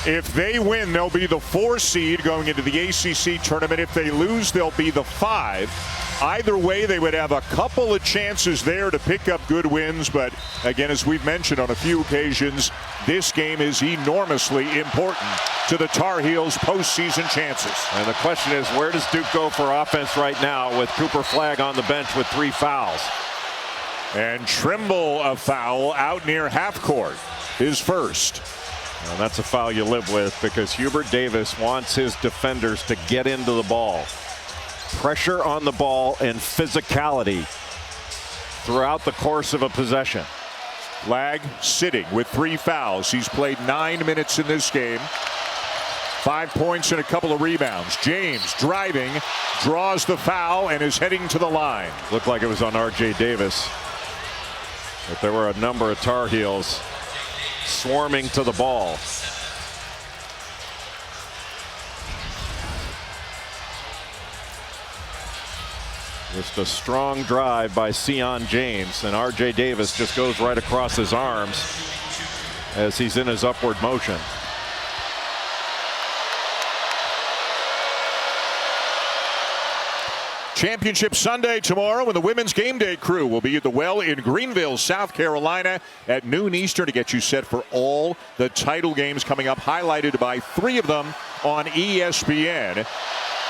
If they win, they'll be the 4 seed going into the ACC tournament. If they lose, they'll be the 5. Either way, they would have a couple of chances there to pick up good wins. But again, as we've mentioned on a few occasions, this game is enormously important to the Tar Heels' postseason chances. And the question is, where does Duke go for offense right now with Cooper Flagg on the bench with 3 fouls? And Trimble, a foul out near half court, his first. And that's a foul you live with, because Hubert Davis wants his defenders to get into the ball. Pressure on the ball and physicality throughout the course of a possession. Flagg sitting with 3 fouls. He's played 9 minutes in this game. 5 points and a couple of rebounds. James driving, draws the foul, and is heading to the line. Looked like it was on R.J. Davis. But there were a number of Tar Heels swarming to the ball. Just a strong drive by Sion James, and R.J. Davis just goes right across his arms as he's in his upward motion. Championship Sunday tomorrow, when the women's game day crew will be at the Well in Greenville, South Carolina at noon Eastern to get you set for all the title games coming up, highlighted by 3 of them on ESPN.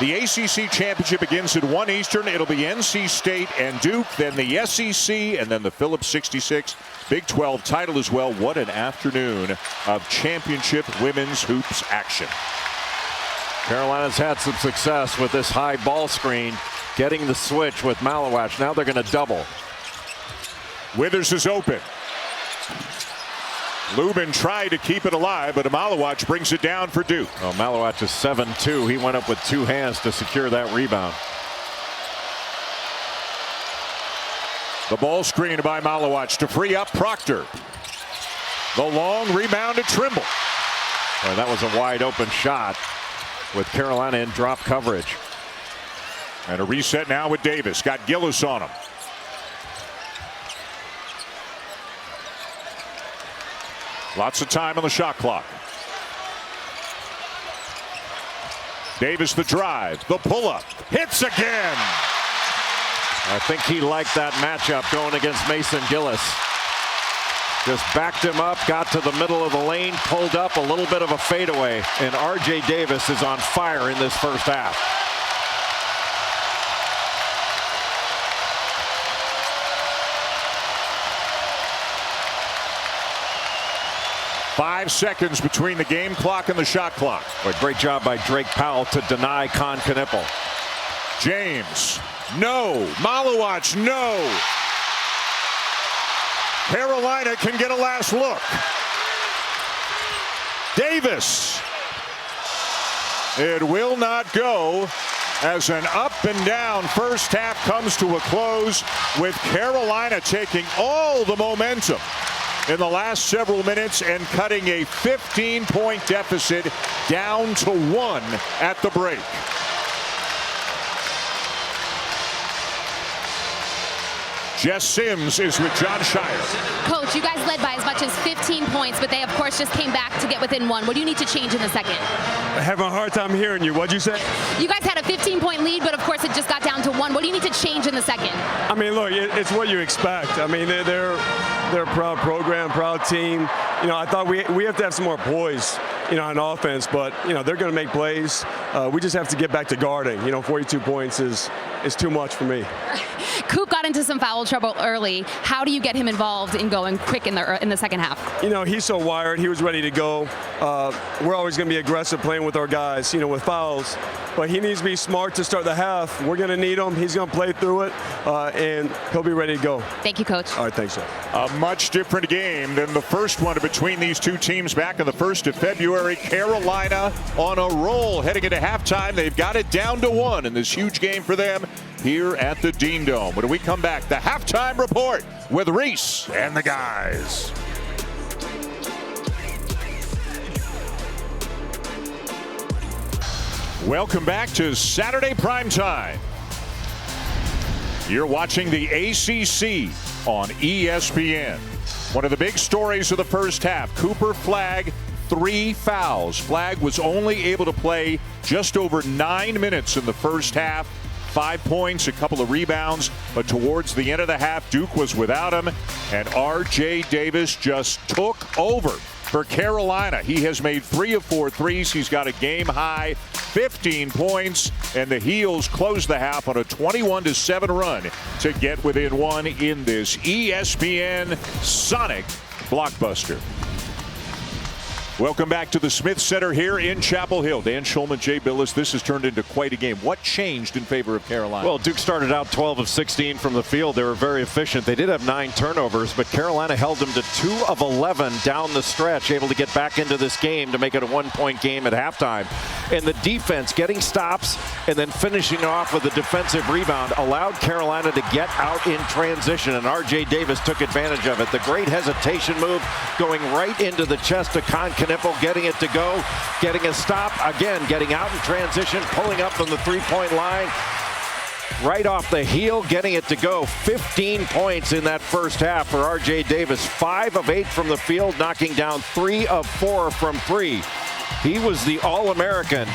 The ACC Championship begins at 1 Eastern. It'll be NC State and Duke, then the SEC, and then the Phillips 66 Big 12 title as well. What an afternoon of championship women's hoops action. Carolina's had some success with this high ball screen. getting the switch with Malawacz. Now they're going to double. Withers is open. Lubin tried to keep it alive, but Malawacz brings it down for Duke. Oh, Malawacz is 7-2. He went up with 2 hands to secure that rebound. The ball screen by Malawacz to free up Proctor. The long rebound to Trimble. Well, that was a wide open shot with Carolina in drop coverage. And a reset now with Davis. Got Gillis on him. Lots of time on the shot clock. Davis the drive, the pull-up, hits again. I think he liked that matchup going against Mason Gillis. Just backed him up, got to the middle of the lane, pulled up, a little bit of a fadeaway, and R.J. Davis is on fire in this first half. Five seconds between the game clock and the shot clock. Boy, great job by Drake Powell to deny Con Knippel. James, no. Malawacz, no. Carolina can get a last look. Davis. It will not go as an up and down first half comes to a close with Carolina taking all the momentum in the last several minutes and cutting a 15-point deficit down to 1 at the break. Jess Sims is with Jon Scheyer. Coach, you guys led by as much as 15 points, but they, of course, just came back to get within 1. What do you need to change in the second? I have a hard time hearing you. What'd you say? You guys had a 15-point lead, but, of course, it just got down to 1. What do you need to change in the second? I mean, look, it's what you expect. I mean, they're a proud program, proud team. You know, I thought we have to have some more poise, you know, on offense, but, you know, they're going to make plays. We just have to get back to guarding. You know, 42 points is too much for me. Coop got into some foul trouble early. How do you get him involved in going quick in the second half? You know, he's so wired. He was ready to go. We're always going to be aggressive playing with our guys, you know, with fouls. But he needs to be smart to start the half. We're going to need him. He's going to play through it, and he'll be ready to go. Thank you, Coach. All right, thanks, sir. A much different game than the first one between these two teams back on the 1st of February. Carolina on a roll heading into halftime. They've got it down to 1 in this huge game for them here at the Dean Dome. When we come back, the halftime report with Reese and the guys. Welcome back to Saturday Primetime. You're watching the ACC on ESPN. One of the big stories of the first half, Cooper Flagg, 3 fouls. Flagg was only able to play just over 9 minutes in the first half. 5 points, a couple of rebounds, but towards the end of the half, Duke was without him, and R.J. Davis just took over for Carolina. He has made 3 of 4 threes. He's got a game-high 15 points, and the Heels close the half on a 21-7 run to get within 1 in this ESPN Sonic blockbuster. Welcome back to the Smith Center here in Chapel Hill. Dan Shulman, Jay Billis. This has turned into quite a game. What changed in favor of Carolina? Well, Duke started out 12 of 16 from the field. They were very efficient. They did have 9 turnovers, but Carolina held them to 2 of 11 down the stretch, able to get back into this game to make it a 1-point game at halftime. And the defense getting stops and then finishing off with a defensive rebound allowed Carolina to get out in transition, and R.J. Davis took advantage of it. The great hesitation move going right into the chest of Con Knippel, getting it to go, getting a stop, again getting out in transition, pulling up from the 3-point line, right off the heel, getting it to go. 15 points in that first half for R.J. Davis. 5 of 8 from the field, knocking down 3 of 4 from 3. He was the All-American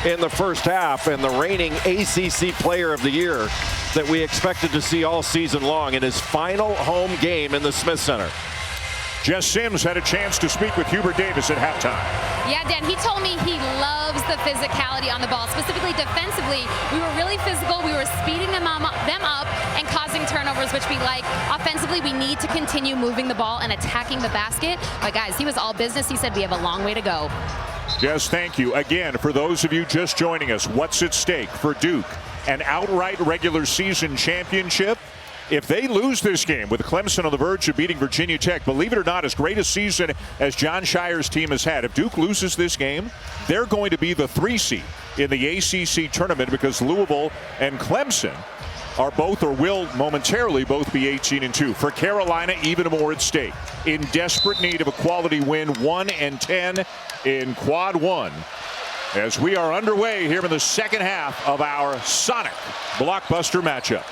in the first half and the reigning ACC Player of the Year that we expected to see all season long in his final home game in the Smith Center. Jess Sims had a chance to speak with Hubert Davis at halftime. Yeah, Dan, he told me he loves the physicality on the ball, specifically defensively. We were really physical. We were speeding them up and causing turnovers, which we like. Offensively, we need to continue moving the ball and attacking the basket. But, guys, he was all business. He said we have a long way to go. Jess, thank you. Again, for those of you just joining us, what's at stake for Duke an outright regular season championship. If they lose this game with Clemson on the verge of beating Virginia Tech, believe it or not, as great a season as Jon Scheyer's team has had, if Duke loses this game, they're going to be the 3 seed in the ACC tournament because Louisville and Clemson are both, or will momentarily both, be 18-2. For Carolina, even more at stake. In desperate need of a quality win, 1-10 in quad 1. As we are underway here in the second half of our Sonic blockbuster matchup.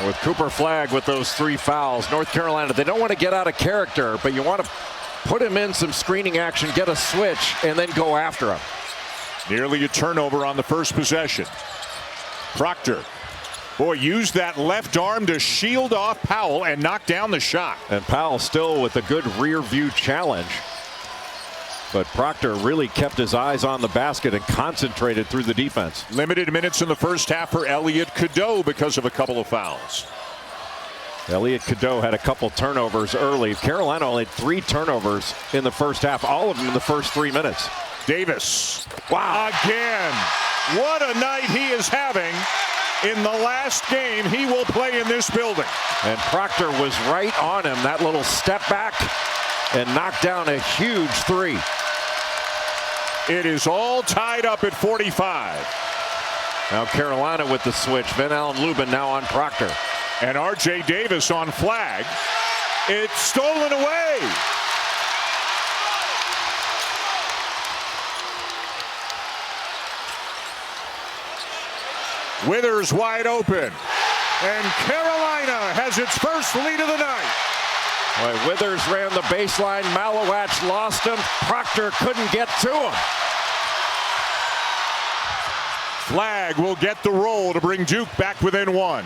With Cooper Flagg with those 3 fouls, North Carolina, they don't want to get out of character, but you want to put him in some screening action, get a switch, and then go after him. Nearly a turnover on the first possession. Proctor, boy, used that left arm to shield off Powell and knock down the shot. And Powell still with a good rear view challenge. But Proctor really kept his eyes on the basket and concentrated through the defense. Limited minutes in the first half for Elliot Cadeau because of a couple of fouls. Elliot Cadeau had a couple turnovers early. Carolina only had 3 turnovers in the first half, all of them in the first 3 minutes. Davis. Wow. Again. What a night he is having. In the last game he will play in this building. And Proctor was right on him. That little step back and knocked down a huge 3. It is all tied up at 45. Now Carolina with the switch. Van Allen Lubin now on Proctor. And R.J. Davis on Flagg. It's stolen away. Withers wide open. And Carolina has its first lead of the night. Boy, Withers ran the baseline. Malowacz lost him. Proctor couldn't get to him. Flagg will get the roll to bring Duke back within 1.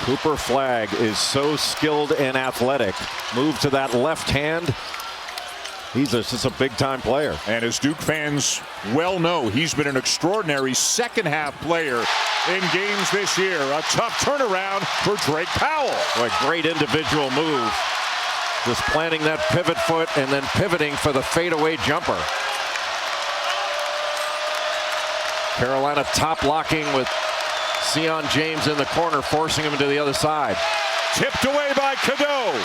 Cooper Flagg is so skilled and athletic. Move to that left hand. He's just a big-time player. And as Duke fans well know, he's been an extraordinary second-half player in games this year. A tough turnaround for Drake Powell. Boy, great individual move. Just planting that pivot foot and then pivoting for the fadeaway jumper. Carolina top blocking with Sion James in the corner, forcing him to the other side. Tipped away by Cadeau.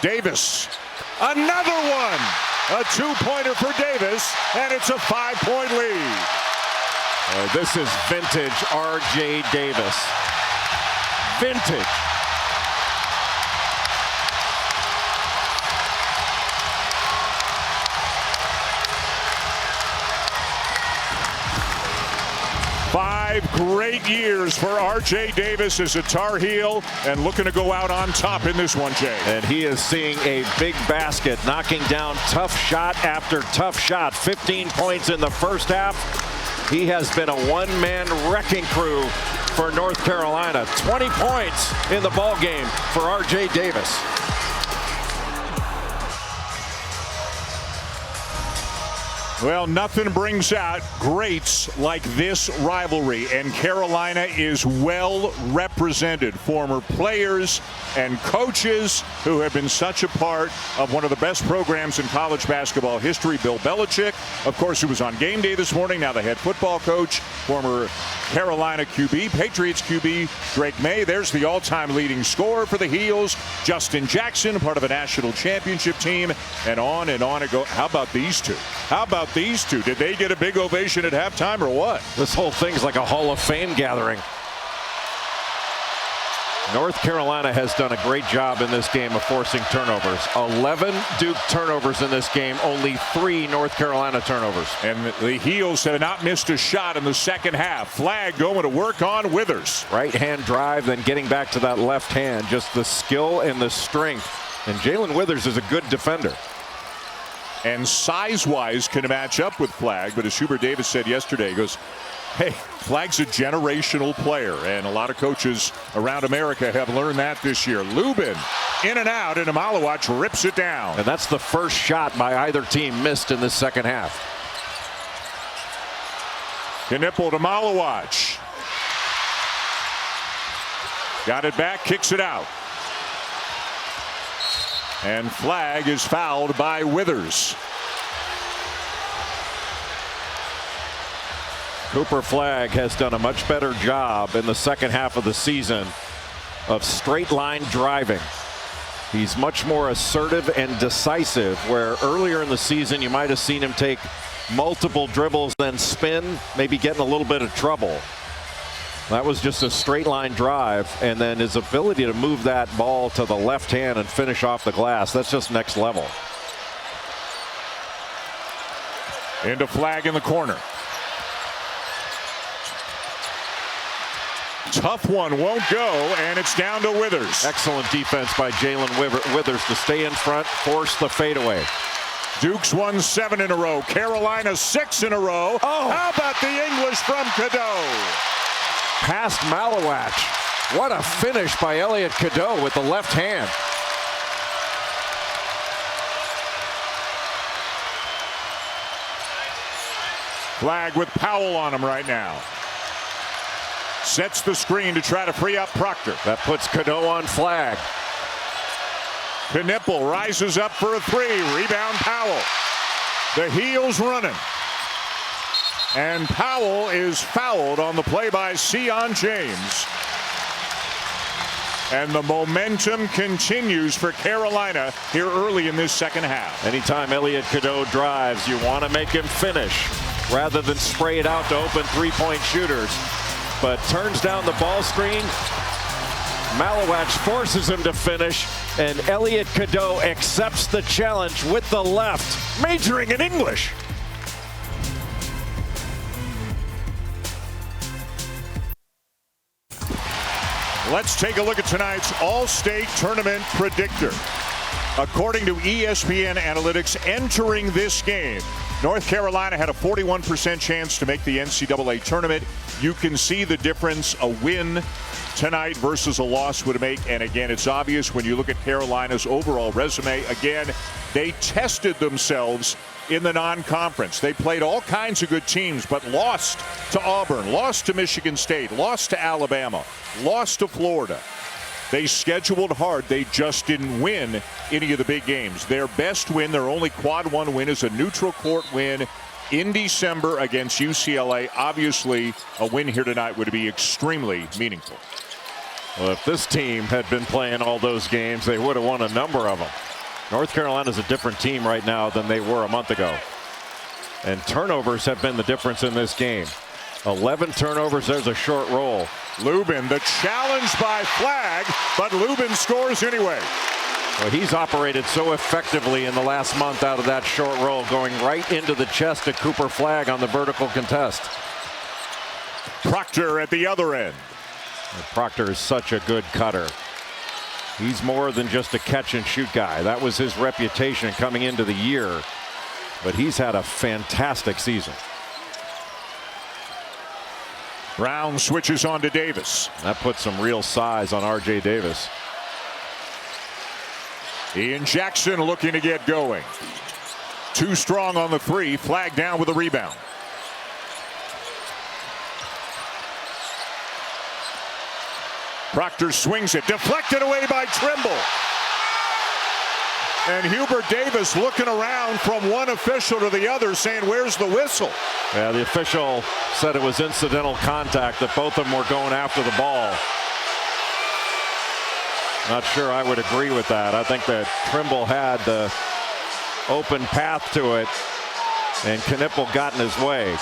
Davis, another one. A 2-pointer for Davis, and it's a 5-point lead. This is vintage R.J. Davis. Vintage. Five great years for R.J. Davis as a Tar Heel, and looking to go out on top in this one, Jay. And he is seeing a big basket, knocking down tough shot after tough shot. 15 points in the first half. He has been a one-man wrecking crew for North Carolina. 20 points in the ball game for R.J. Davis. Well, nothing brings out greats like this rivalry, and Carolina is well represented. Former players and coaches who have been such a part of one of the best programs in college basketball history. Bill Belichick, of course, who was on game day this morning, now the head football coach. Former Carolina QB, Patriots QB Drake May. There's the all-time leading scorer for the Heels. Justin Jackson, part of a national championship team, and on it go. How about these two? How about these two? Did they get a big ovation at halftime or what? This whole thing's like a Hall of Fame gathering. North Carolina has done a great job in this game of forcing turnovers. 11 Duke turnovers in this game, only 3 North Carolina turnovers. And the Heels have not missed a shot in the second half. Flagg going to work on Withers. Right hand drive, then getting back to that left hand. Just the skill and the strength. And Jalen Withers is a good defender. And size-wise can match up with Flagg, but as Hubert Davis said yesterday, he goes, hey, Flagg's a generational player, and a lot of coaches around America have learned that this year. Lubin in and out, and Malowacz rips it down. And that's the first shot by either team missed in the second half. Knipple to Malowacz. Got it back, kicks it out. And Flagg is fouled by Withers. Cooper Flagg has done a much better job in the second half of the season of straight line driving. He's much more assertive and decisive, where earlier in the season you might have seen him take multiple dribbles, then spin, maybe get in a little bit of trouble. That was just a straight line drive, and then his ability to move that ball to the left hand and finish off the glass, that's just next level. Into Flagg in the corner. Tough one, won't go, and it's down to Withers. Excellent defense by Jalen Withers to stay in front, force the fadeaway. Dukes won 7 in a row. Carolina 6 in a row. Oh. How about the English from Cadeau? Past Malawach. What a finish by Elliot Cadeau with the left hand. Flagg with Powell on him right now. Sets the screen to try to free up Proctor. That puts Cadeau on Flagg. Knipple rises up for a 3. Rebound Powell. The heels running. And Powell is fouled on the play by Sion James. And the momentum continues for Carolina here early in this second half. Anytime Elliot Cadeau drives, you want to make him finish rather than spray it out to open three-point shooters. But turns down the ball screen. Malawach forces him to finish, and Elliot Cadeau accepts the challenge with the left, majoring in English. Let's take a look at tonight's All-State Tournament predictor. According to ESPN Analytics, entering this game, North Carolina had a 41% chance to make the NCAA tournament. You can see the difference a win tonight versus a loss would make. And again, it's obvious when you look at Carolina's overall resume. Again, they tested themselves in the non-conference. They played all kinds of good teams, but lost to Auburn, lost to Michigan State, lost to Alabama, lost to Florida. They scheduled hard. They just didn't win any of the big games. Their best win, their only quad one win, is a neutral court win in December against UCLA. Obviously, a win here tonight would be extremely meaningful. Well, if this team had been playing all those games, they would have won a number of them. North Carolina's a different team right now than they were a month ago. And turnovers have been the difference in this game. 11 turnovers, there's a short roll. Lubin, the challenge by Flagg, but Lubin scores anyway. Well, he's operated so effectively in the last month out of that short roll, going right into the chest of Cooper Flagg on the vertical contest. Proctor at the other end. And Proctor is such a good cutter. He's more than just a catch and shoot guy. That was his reputation coming into the year, but he's had a fantastic season. Brown switches on to Davis. That puts some real size on R.J. Davis. Ian Jackson looking to get going. Too strong on the 3. Flagg down with a rebound. Proctor swings it. Deflected away by Trimble. And Hubert Davis looking around from one official to the other saying, where's the whistle? Yeah, the official said it was incidental contact, that both of them were going after the ball. Not sure I would agree with that. I think that Trimble had the open path to it, and Knipple got in his way.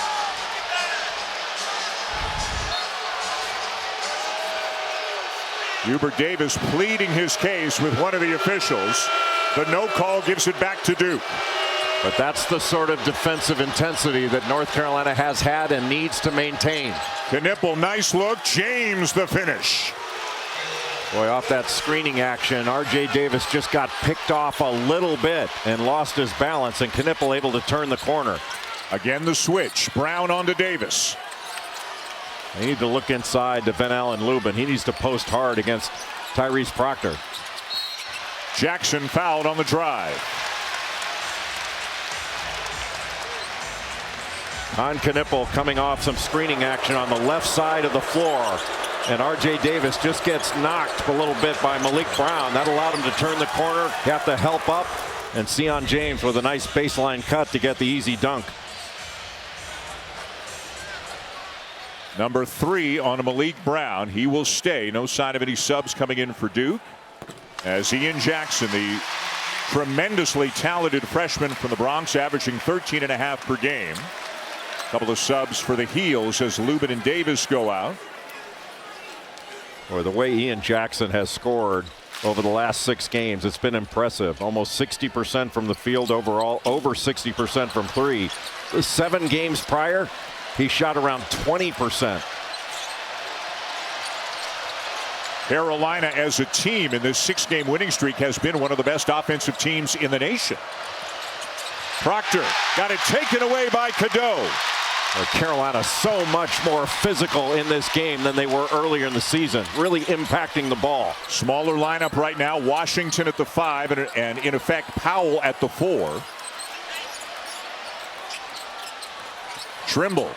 Hubert Davis pleading his case with one of the officials. The no call gives it back to Duke. But that's the sort of defensive intensity that North Carolina has had and needs to maintain. Knipple, nice look. James the finish. Boy, off that screening action, R.J. Davis just got picked off a little bit and lost his balance, and Knipple able to turn the corner. Again the switch. Brown on to Davis. They need to look inside to Van Allen Lubin. He needs to post hard against Tyrese Proctor. Jackson fouled on the drive. Knipple coming off some screening action on the left side of the floor. And R.J. Davis just gets knocked a little bit by Malik Brown. That allowed him to turn the corner, got the help up, and Sion James with a nice baseline cut to get the easy dunk. Number 3 on Malik Brown. He will stay. No sign of any subs coming in for Duke, as Ian Jackson, the tremendously talented freshman from the Bronx, averaging 13.5 per game. A couple of subs for the Heels as Lubin and Davis go out. Or the way Ian Jackson has scored over the last 6 games, it's been impressive. Almost 60% from the field overall, over 60% from 3. The 7 games prior, he shot around 20%. Carolina as a team in this 6-game winning streak has been one of the best offensive teams in the nation. Proctor got it taken away by Cadeau. Carolina so much more physical in this game than they were earlier in the season, really impacting the ball. Smaller lineup right now. Washington at the 5 and in effect Powell at the 4. Trimble.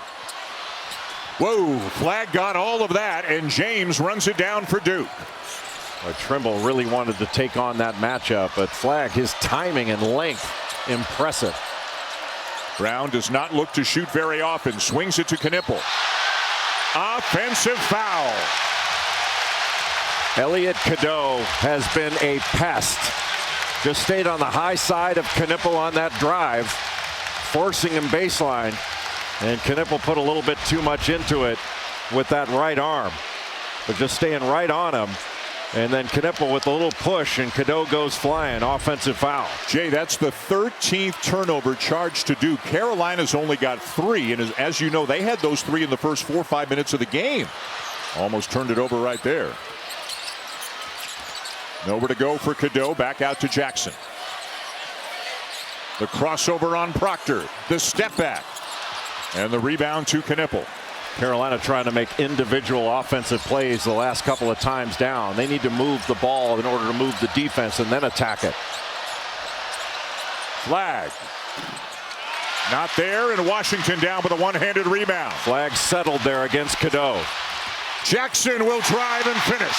Whoa, flag got all of that, and James runs it down for Duke. Well, Trimble really wanted to take on that matchup, but Flag, his timing and length, impressive. Brown does not look to shoot very often. Swings it to Knipple. Offensive foul. Elliot Cadeau has been a pest. Just stayed on the high side of Knipple on that drive, forcing him baseline. And Knipple put a little bit too much into it with that right arm. But just staying right on him. And then Knipple with a little push, and Cadeau goes flying. Offensive foul. Jay, that's the 13th turnover charged to Duke. Carolina's only got 3, and as you know, they had those 3 in the first 4 or 5 minutes of the game. Almost turned it over right there. Nowhere to go for Cadeau. Back out to Jackson. The crossover on Proctor. The step back. And the rebound to Knipple. Carolina trying to make individual offensive plays the last couple of times down. They need to move the ball in order to move the defense and then attack it. Flag. Not there, and Washington down with a one-handed rebound. Flag settled there against Cadeau. Jackson will drive and finish.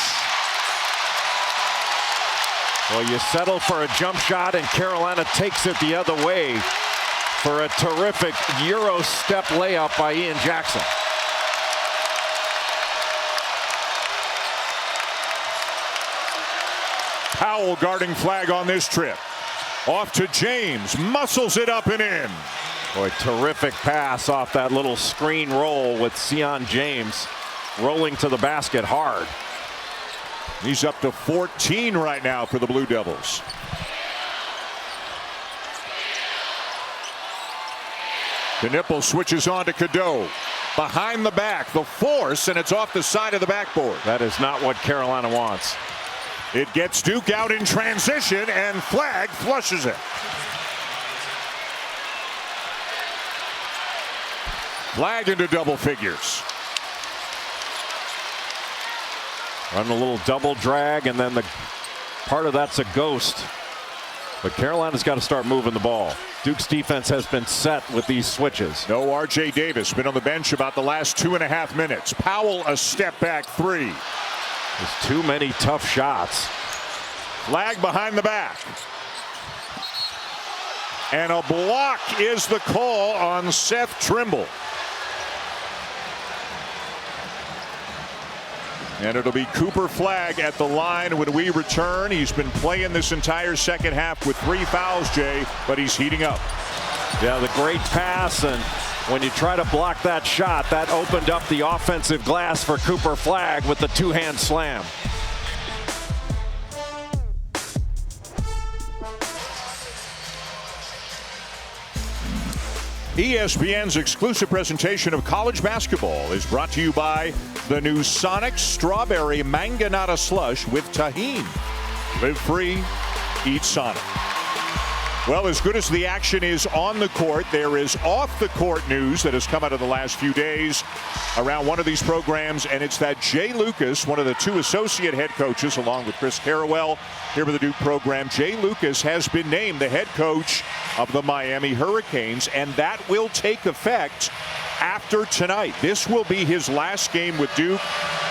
Well, you settle for a jump shot, and Carolina takes it the other way for a terrific Euro step layup by Ian Jackson. Powell guarding Flag on this trip. Off to James. Muscles it up and in. Boy, terrific pass off that little screen roll with Sion James rolling to the basket hard. He's up to 14 right now for the Blue Devils. Knipple switches on to Cadeau. Behind the back, the force, and it's off the side of the backboard. That is not what Carolina wants. It gets Duke out in transition, and Flag flushes it. Flag into double figures. Run a little double drag, and then the part of that's a ghost. But Carolina's got to start moving the ball. Duke's defense has been set with these switches. No R.J. Davis, been on the bench about the last 2.5 minutes. Powell a step back 3. There's too many tough shots. Flag behind the back. And a block is the call on Seth Trimble. And it'll be Cooper Flag at the line when we return. He's been playing this entire second half with 3 fouls, Jay, but he's heating up. Yeah, the great pass, and when you try to block that shot, that opened up the offensive glass for Cooper Flag with the 2-hand slam. ESPN's exclusive presentation of college basketball is brought to you by the new Sonic Strawberry Mangonada Slush with Tajín. Live free, eat Sonic. Well, as good as the action is on the court, there is off-the-court news that has come out of the last few days around one of these programs, and it's that Jay Lucas, one of the 2 associate head coaches, along with Chris Carrawell here with the Duke program, Jay Lucas has been named the head coach of the Miami Hurricanes, and that will take effect after tonight. This will be his last game with Duke.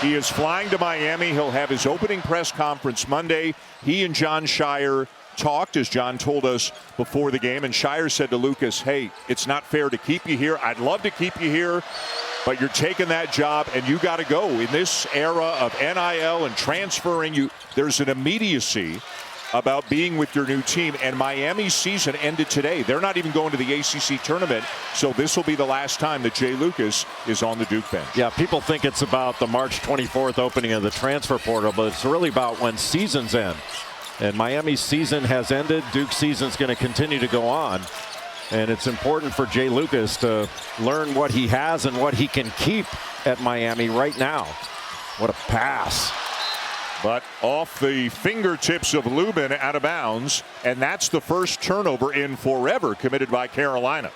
He is flying to Miami. He'll have his opening press conference Monday. He and Jon Scheyer talked, as Jon told us before the game, and Scheyer said to Lucas, hey, it's not fair to keep you here. I'd love to keep you here, but you're taking that job and you got to go. In this era of NIL and transferring, there's an immediacy about being with your new team, and Miami's season ended today. They're not even going to the ACC tournament, so this will be the last time that Jay Lucas is on the Duke bench. Yeah, people think it's about the March 24th opening of the transfer portal, but it's really about when seasons end. And Miami's season has ended. Duke's season's going to continue to go on. And it's important for Jay Lucas to learn what he has and what he can keep at Miami right now. What a pass. But off the fingertips of Lubin, out of bounds. And that's the first turnover in forever committed by Carolina.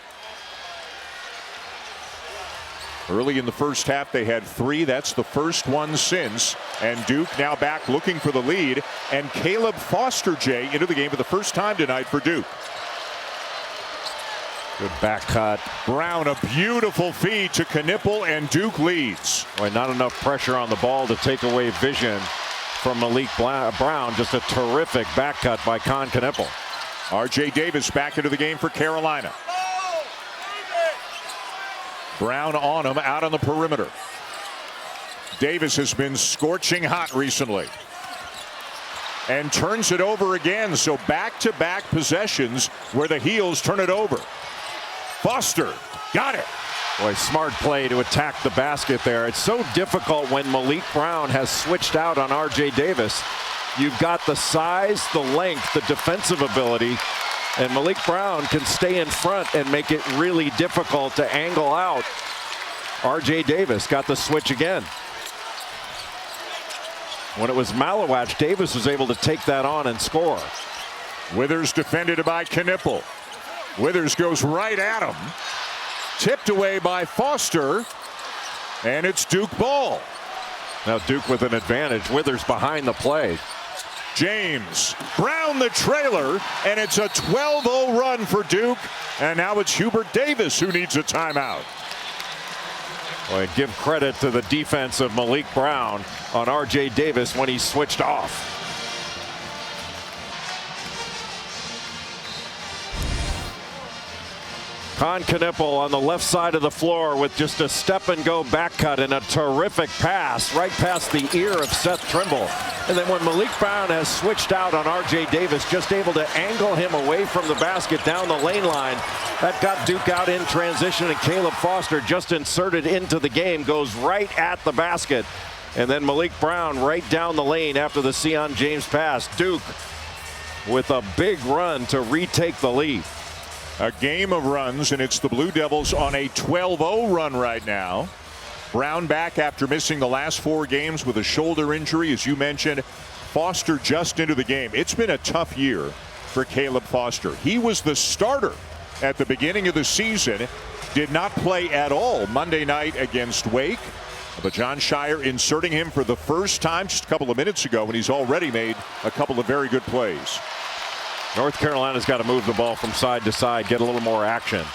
Early in the first half, they had 3. That's the first one since. And Duke now back looking for the lead. And Caleb Foster, Jay, into the game for the first time tonight for Duke. Good back cut. Brown, a beautiful feed to Knipple, and Duke leads. Boy, not enough pressure on the ball to take away vision from Malik Brown. Just a terrific back cut by Con Knipple. R.J. Davis back into the game for Carolina. Brown on him, out on the perimeter. Davis has been scorching hot recently. And turns it over again. So back-to-back possessions where the Heels turn it over. Foster got it. Boy, smart play to attack the basket there. It's so difficult when Malik Brown has switched out on R.J. Davis. You've got the size, the length, the defensive ability. And Malik Brown can stay in front and make it really difficult to angle out. R.J. Davis got the switch again. When it was Malawach, Davis was able to take that on and score. Withers defended by Knipple. Withers goes right at him. Tipped away by Foster. And it's Duke ball. Now Duke with an advantage. Withers behind the play. James Brown the trailer, and it's a 12-0 run for Duke. And now it's Hubert Davis who needs a timeout. Boy, give credit to the defense of Malik Brown on R.J. Davis when he switched off. Con Knipple on the left side of the floor with just a step-and-go back cut and a terrific pass right past the ear of Seth Trimble. And then when Malik Brown has switched out on R.J. Davis, just able to angle him away from the basket down the lane line. That got Duke out in transition, and Caleb Foster just inserted into the game, goes right at the basket. And then Malik Brown right down the lane after the Sion James pass. Duke with a big run to retake the lead. A game of runs, and it's the Blue Devils on a 12-0 run right now. Brown back after missing the last 4 games with a shoulder injury, as you mentioned. Foster just into the game. It's been a tough year for Caleb Foster. He was the starter at the beginning of the season. Did not play at all Monday night against Wake. But Jon Scheyer inserting him for the first time just a couple of minutes ago, and he's already made a couple of very good plays. North Carolina's got to move the ball from side to side, get a little more action,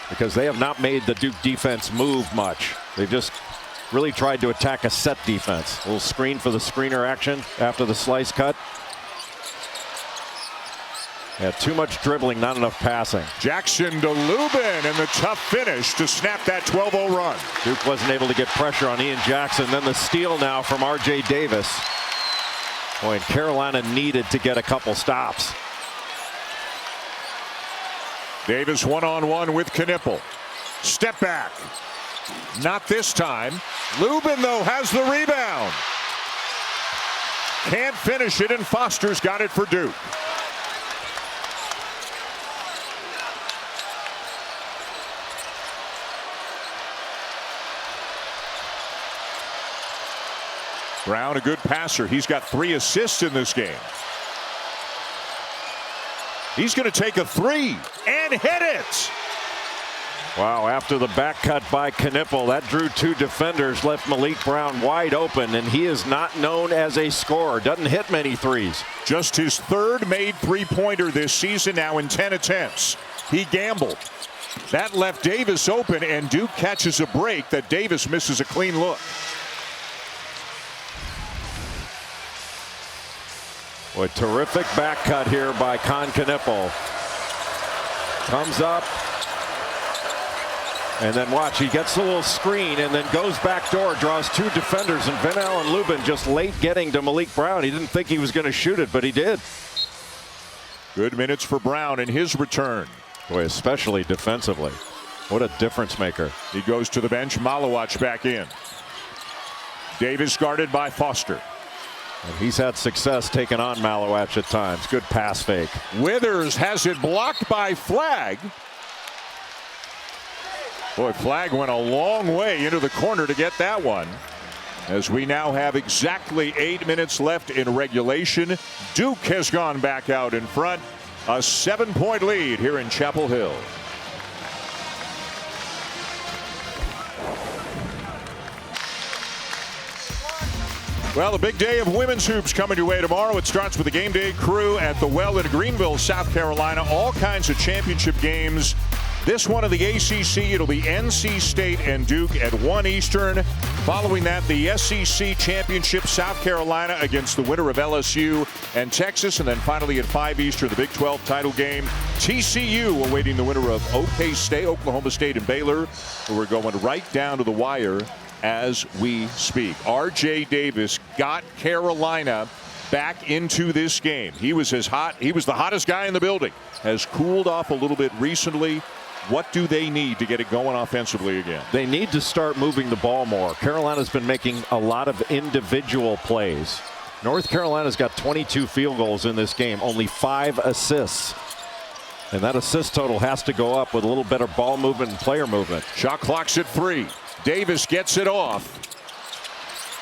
because they have not made the Duke defense move much. They've just really tried to attack a set defense. A little screen for the screener action after the slice cut. Yeah, too much dribbling, not enough passing. Jackson to Lubin, and the tough finish to snap that 12-0 run. Duke wasn't able to get pressure on Ian Jackson. Then the steal now from R.J. Davis. Boy, and Carolina needed to get a couple stops. Davis one-on-one with Knipple. Step back. Not this time. Lubin, though, has the rebound. Can't finish it, and Foster's got it for Duke. Brown, a good passer. He's got 3 assists in this game. He's going to take a 3 and hit it. Wow, after the back cut by Knipple, that drew 2 defenders, left Malik Brown wide open, and he is not known as a scorer. Doesn't hit many threes. Just his 3rd made 3-pointer this season, now in 10 attempts. He gambled. That left Davis open, and Duke catches a break that Davis misses a clean look. Boy, terrific back cut here by Con Knippel. Comes up. And then watch, he gets a little screen and then goes back door, draws two defenders, and Van-Allen Lubin just late getting to Malik Brown. He didn't think he was going to shoot it, but he did. Good minutes for Brown in his return. Boy, especially defensively. What a difference maker. He goes to the bench. Malawacz back in. Davis guarded by Foster. And he's had success taking on Malawacz at times. Good pass fake. Withers has it blocked by Flagg. Boy, Flagg went a long way into the corner to get that one. As we now have exactly 8 minutes left in regulation. Duke has gone back out in front. A 7-point lead here in Chapel Hill. Well, the big day of women's hoops coming your way tomorrow. It starts with the game day crew at the Well in Greenville, South Carolina. All kinds of championship games. This one of the ACC, it'll be NC State and Duke at 1 Eastern. Following that, the SEC Championship, South Carolina against the winner of LSU and Texas. And then finally at 5 Eastern, the Big 12 title game. TCU awaiting the winner of OK State, Oklahoma State and Baylor, who are going right down to the wire as we speak. R.J. Davis got Carolina back into this game. He was the hottest guy in the building. Has cooled off a little bit recently. What do they need to get it going offensively again? They need to start moving the ball more. Carolina's been making a lot of individual plays. North Carolina's got 22 field goals in this game, only 5 assists. And that assist total has to go up with a little better ball movement and player movement. Shot clock's at 3. Davis gets it off.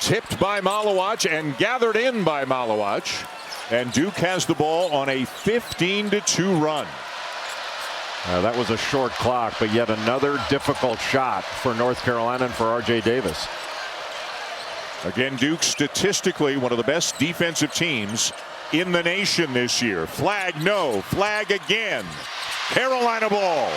Tipped by Malawacz and gathered in by Malawacz. And Duke has the ball on a 15-2 run. That was a short clock, but yet another difficult shot for North Carolina and for R.J. Davis. Again, Duke statistically one of the best defensive teams in the nation this year. Flagg, no. Flagg again. Carolina ball.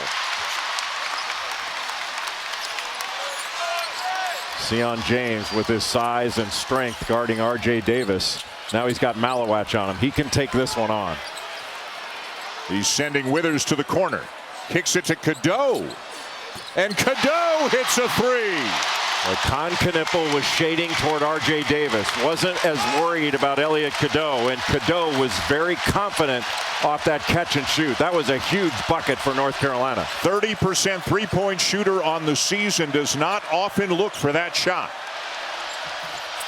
Sion James with his size and strength guarding R.J. Davis. Now he's got Malawacz on him. He can take this one on. He's sending Withers to the corner. Kicks it to Cadeau. And Cadeau hits a 3. Well, Con Knippel was shading toward R.J. Davis. Wasn't as worried about Elliot Cadeau. And Cadeau was very confident off that catch and shoot. That was a huge bucket for North Carolina. 30% three-point shooter on the season. Does not often look for that shot.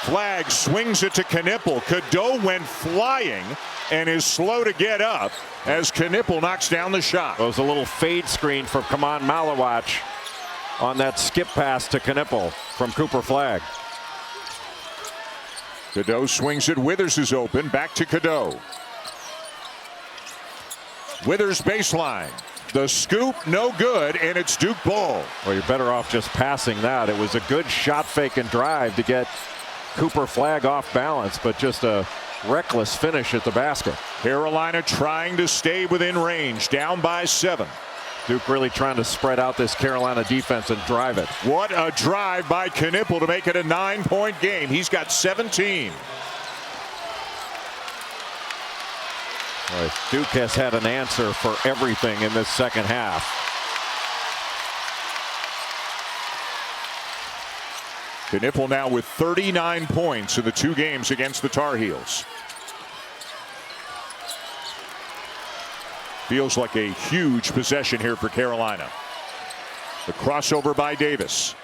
Flagg swings it to Knippel. Cadeau went flying and is slow to get up as Knippel knocks down the shot. It was a little fade screen for Kamon Malawacz on that skip pass to Knippel from Cooper Flagg. Cadeau swings it. Withers is open. Back to Cadeau. Withers baseline. The scoop, no good, and it's Duke ball. Well, you're better off just passing that. It was a good shot fake and drive to get Cooper Flagg off balance, but just a reckless finish at the basket. Carolina trying to stay within range, down by 7. Duke really trying to spread out this Carolina defense and drive it. What a drive by Knippel to make it a 9-point game. He's got 17. Right. Duke has had an answer for everything in this second half. Knippel now with 39 points in the 2 games against the Tar Heels. Feels like a huge possession here for Carolina. The crossover by Davis.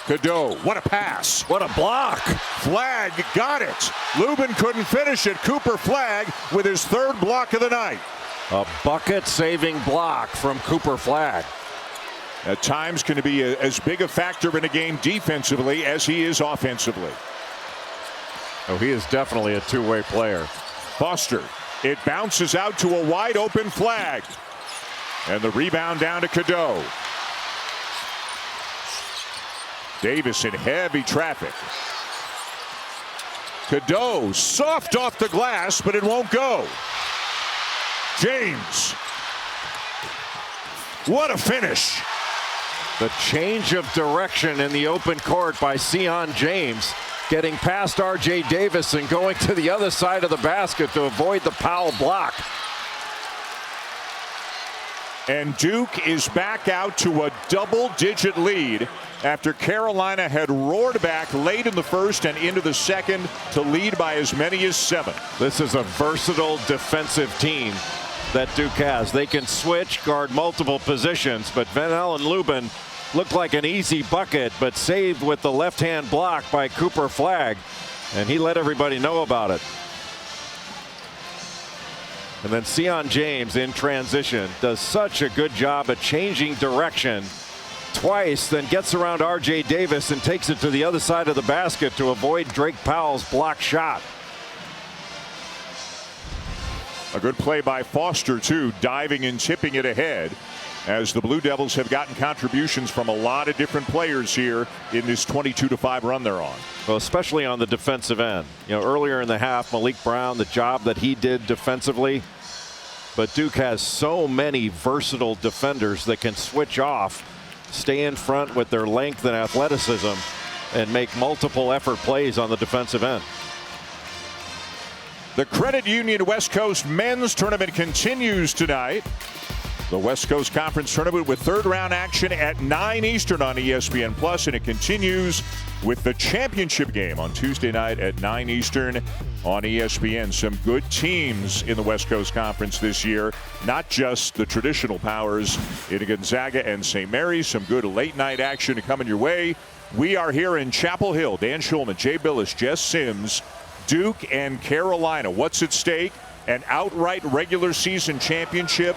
Cadeau, what a pass. What a block. Flagg got it. Lubin couldn't finish it. Cooper Flagg with his 3rd block of the night. A bucket-saving block from Cooper Flagg. At times going to be as big a factor in a game defensively as he is offensively. Oh, he is definitely a two-way player. Foster. It bounces out to a wide open Flagg. And the rebound down to Cadeau. Davis in heavy traffic. Cadeau soft off the glass, but it won't go. James. What a finish. The change of direction in the open court by Sion James, getting past R.J. Davis and going to the other side of the basket to avoid the Powell block. And Duke is back out to a double-digit lead after Carolina had roared back late in the first and into the second to lead by as many as 7. This is a versatile defensive team that Duke has. They can switch, guard multiple positions, but Van Allen Lubin looked like an easy bucket, but saved with the left-hand block by Cooper Flagg, and he let everybody know about it. And then Sion James in transition does such a good job at changing direction twice, then gets around R.J. Davis and takes it to the other side of the basket to avoid Drake Powell's block shot. A good play by Foster, too, diving and tipping it ahead, as the Blue Devils have gotten contributions from a lot of different players here in this 22-5 run they're on. Well, especially on the defensive end. You know, earlier in the half, Malik Brown, the job that he did defensively. But Duke has so many versatile defenders that can switch off, stay in front with their length and athleticism, and make multiple effort plays on the defensive end. The Credit Union West Coast men's tournament continues tonight. The West Coast Conference Tournament with third-round action at 9 Eastern on ESPN Plus, and it continues with the championship game on Tuesday night at 9 Eastern on ESPN. Some good teams in the West Coast Conference this year, not just the traditional powers in Gonzaga and St. Mary's. Some good late-night action coming your way. We are here in Chapel Hill. Dan Schulman, Jay Billis, Jess Sims, Duke and Carolina. What's at stake? An outright regular season championship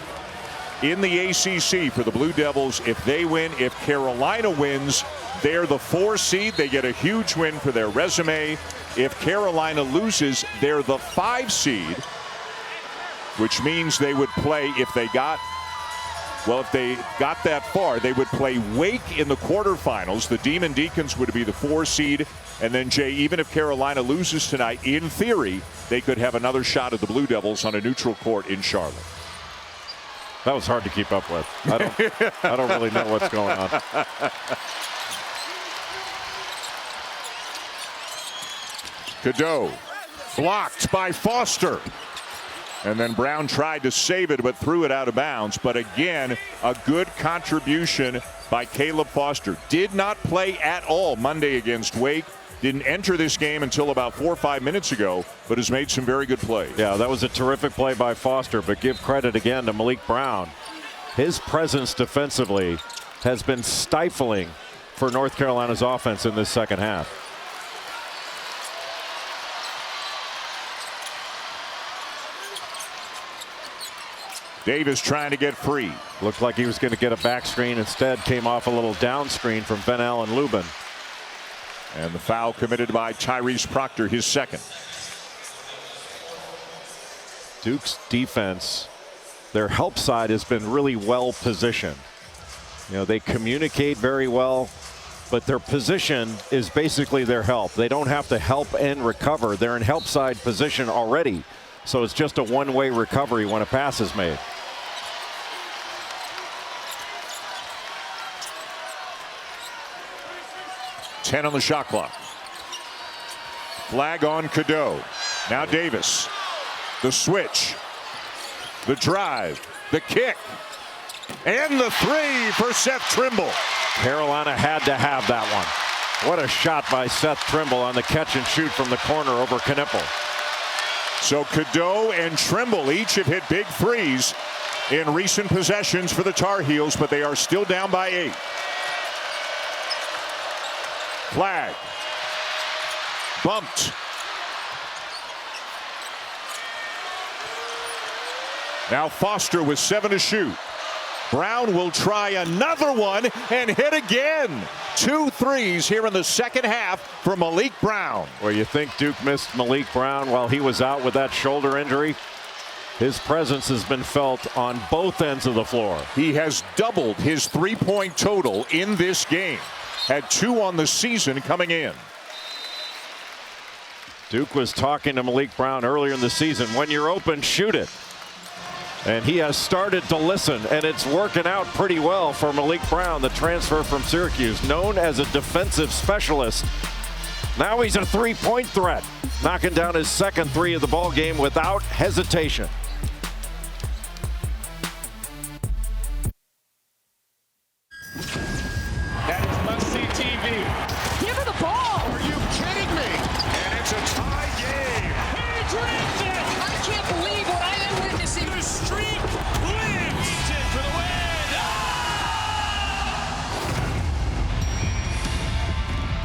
in the ACC for the Blue Devils. If they win, if Carolina wins, they're the 4 seed. They get a huge win for their resume. If Carolina loses, they're the 5 seed, which means they would play, if they got that far, they would play Wake in the quarterfinals. The Demon Deacons would be the 4 seed. And then, Jay, even if Carolina loses tonight, in theory, they could have another shot at the Blue Devils on a neutral court in Charlotte. That was hard to keep up with. I don't really know what's going on. Cadeau blocked by Foster. And then Brown tried to save it, but threw it out of bounds. But again, a good contribution by Caleb Foster. Did not play at all Monday against Wake. Didn't enter this game until about 4 or 5 minutes ago, but has made some very good plays. Yeah, that was a terrific play by Foster, but give credit again to Malik Brown. His presence defensively has been stifling for North Carolina's offense in this second half. Davis trying to get free. Looked like he was going to get a back screen. Instead, came off a little down screen from Van Allen Lubin. And the foul committed by Tyrese Proctor, his second. Duke's defense, their help side has been really well positioned. You know, they communicate very well, but their position is basically their help. They don't have to help and recover. They're in help side position already. So it's just a one-way recovery when a pass is made. Ten on the shot clock. Flag on Cadeau. Now Davis. The switch. The drive. The kick. And the 3 for Seth Trimble. Carolina had to have that one. What a shot by Seth Trimble on the catch and shoot from the corner over Knipple. So Cadeau and Trimble each have hit big threes in recent possessions for the Tar Heels, but they are still down by 8. Flag. Bumped. Now Foster with 7 to shoot. Brown will try another one and hit again. 2 threes here in the second half for Malik Brown. Well, you think Duke missed Malik Brown while he was out with that shoulder injury? His presence has been felt on both ends of the floor. He has doubled his 3-point total in this game. Had 2 on the season coming in. Duke was talking to Malik Brown earlier in the season. When you're open, shoot it. And he has started to listen, and it's working out pretty well for Malik Brown, the transfer from Syracuse, known as a defensive specialist. Now he's a three-point threat, knocking down his second three of the ball game without hesitation. That is must-see TV. Give her the ball. Are you kidding me? And it's a tie game. He dreams it. I can't believe what I am witnessing. The streak lives. He's in for the win.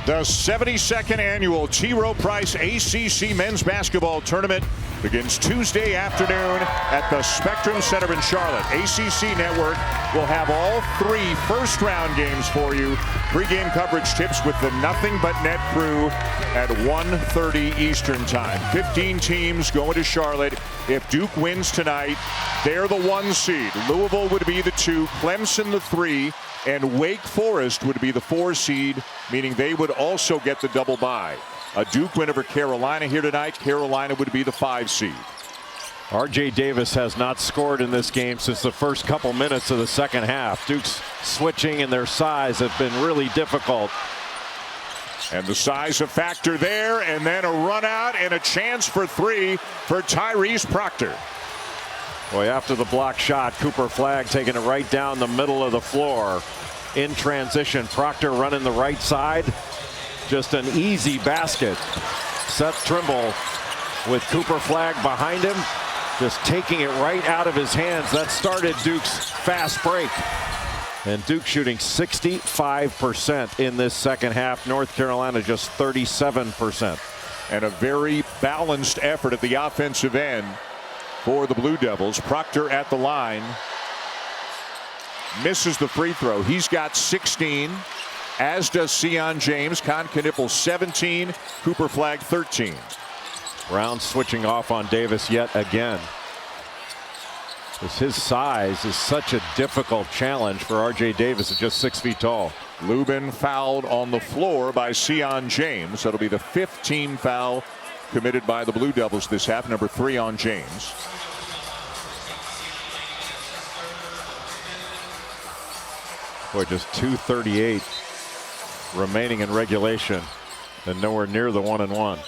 The 72nd annual T. Rowe Price ACC Men's Basketball Tournament begins Tuesday afternoon at the Spectrum Center in Charlotte. ACC Network will have all 3 first-round games for you. Pre-game coverage tips with the Nothing But Net crew at 1:30 Eastern Time. 15 teams going to Charlotte. If Duke wins tonight, they're the 1 seed. Louisville would be the 2, Clemson the 3, and Wake Forest would be the 4 seed, meaning they would also get the double bye. A Duke win over Carolina here tonight. Carolina would be the 5 seed. R.J. Davis has not scored in this game since the first couple minutes of the second half. Duke's switching and their size have been really difficult. And the size a factor there, and then a run out and a chance for 3 for Tyrese Proctor. Boy, after the block shot, Cooper Flagg taking it right down the middle of the floor. In transition, Proctor running the right side. Just an easy basket. Seth Trimble with Cooper Flagg behind him, just taking it right out of his hands. That started Duke's fast break. And Duke shooting 65% in this second half. North Carolina just 37%. And a very balanced effort at the offensive end for the Blue Devils. Proctor at the line. Misses the free throw. He's got 16. As does Sion James. Con Knipple 17. Cooper Flagg 13. Brown switching off on Davis yet again. His size is such a difficult challenge for R.J. Davis at just 6 feet tall. Lubin fouled on the floor by Sion James. That'll be the 5th team foul committed by the Blue Devils this half. Number 3 on James. Boy, just 2:38 remaining in regulation and nowhere near the 1-and-1.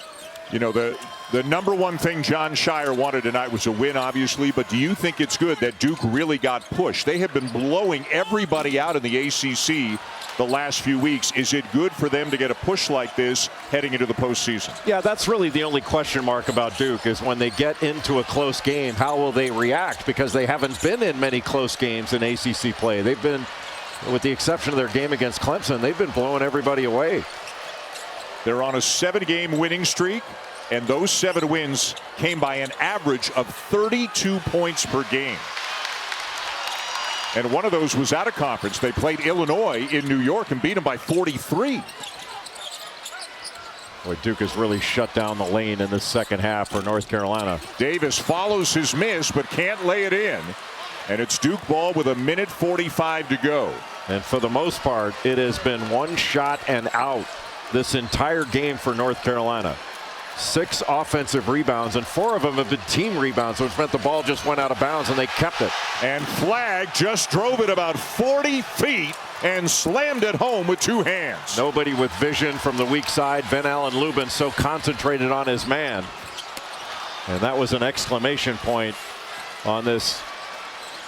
You know, the number one thing Jon Scheyer wanted tonight was a win, obviously, but do you think it's good that Duke really got pushed? They have been blowing everybody out in the ACC the last few weeks. Is it good for them to get a push like this heading into the postseason? Yeah, that's really the only question mark about Duke, is when they get into a close game, how will they react? Because they haven't been in many close games in ACC play. They've been, with the exception of their game against Clemson, they've been blowing everybody away. They're on a 7-game winning streak, and those 7 wins came by an average of 32 points per game. And one of those was out of conference. They played Illinois in New York and beat them by 43. Boy, Duke has really shut down the lane in the second half for North Carolina. Davis follows his miss but can't lay it in. And it's Duke ball with 1:45 to go. And for the most part, it has been one shot and out this entire game for North Carolina. 6 offensive rebounds, and 4 of them have been team rebounds, which meant the ball just went out of bounds and they kept it. And Flagg just drove it about 40 feet and slammed it home with 2 hands. Nobody with vision from the weak side. Ben Allen Lubin so concentrated on his man. And that was an exclamation point on this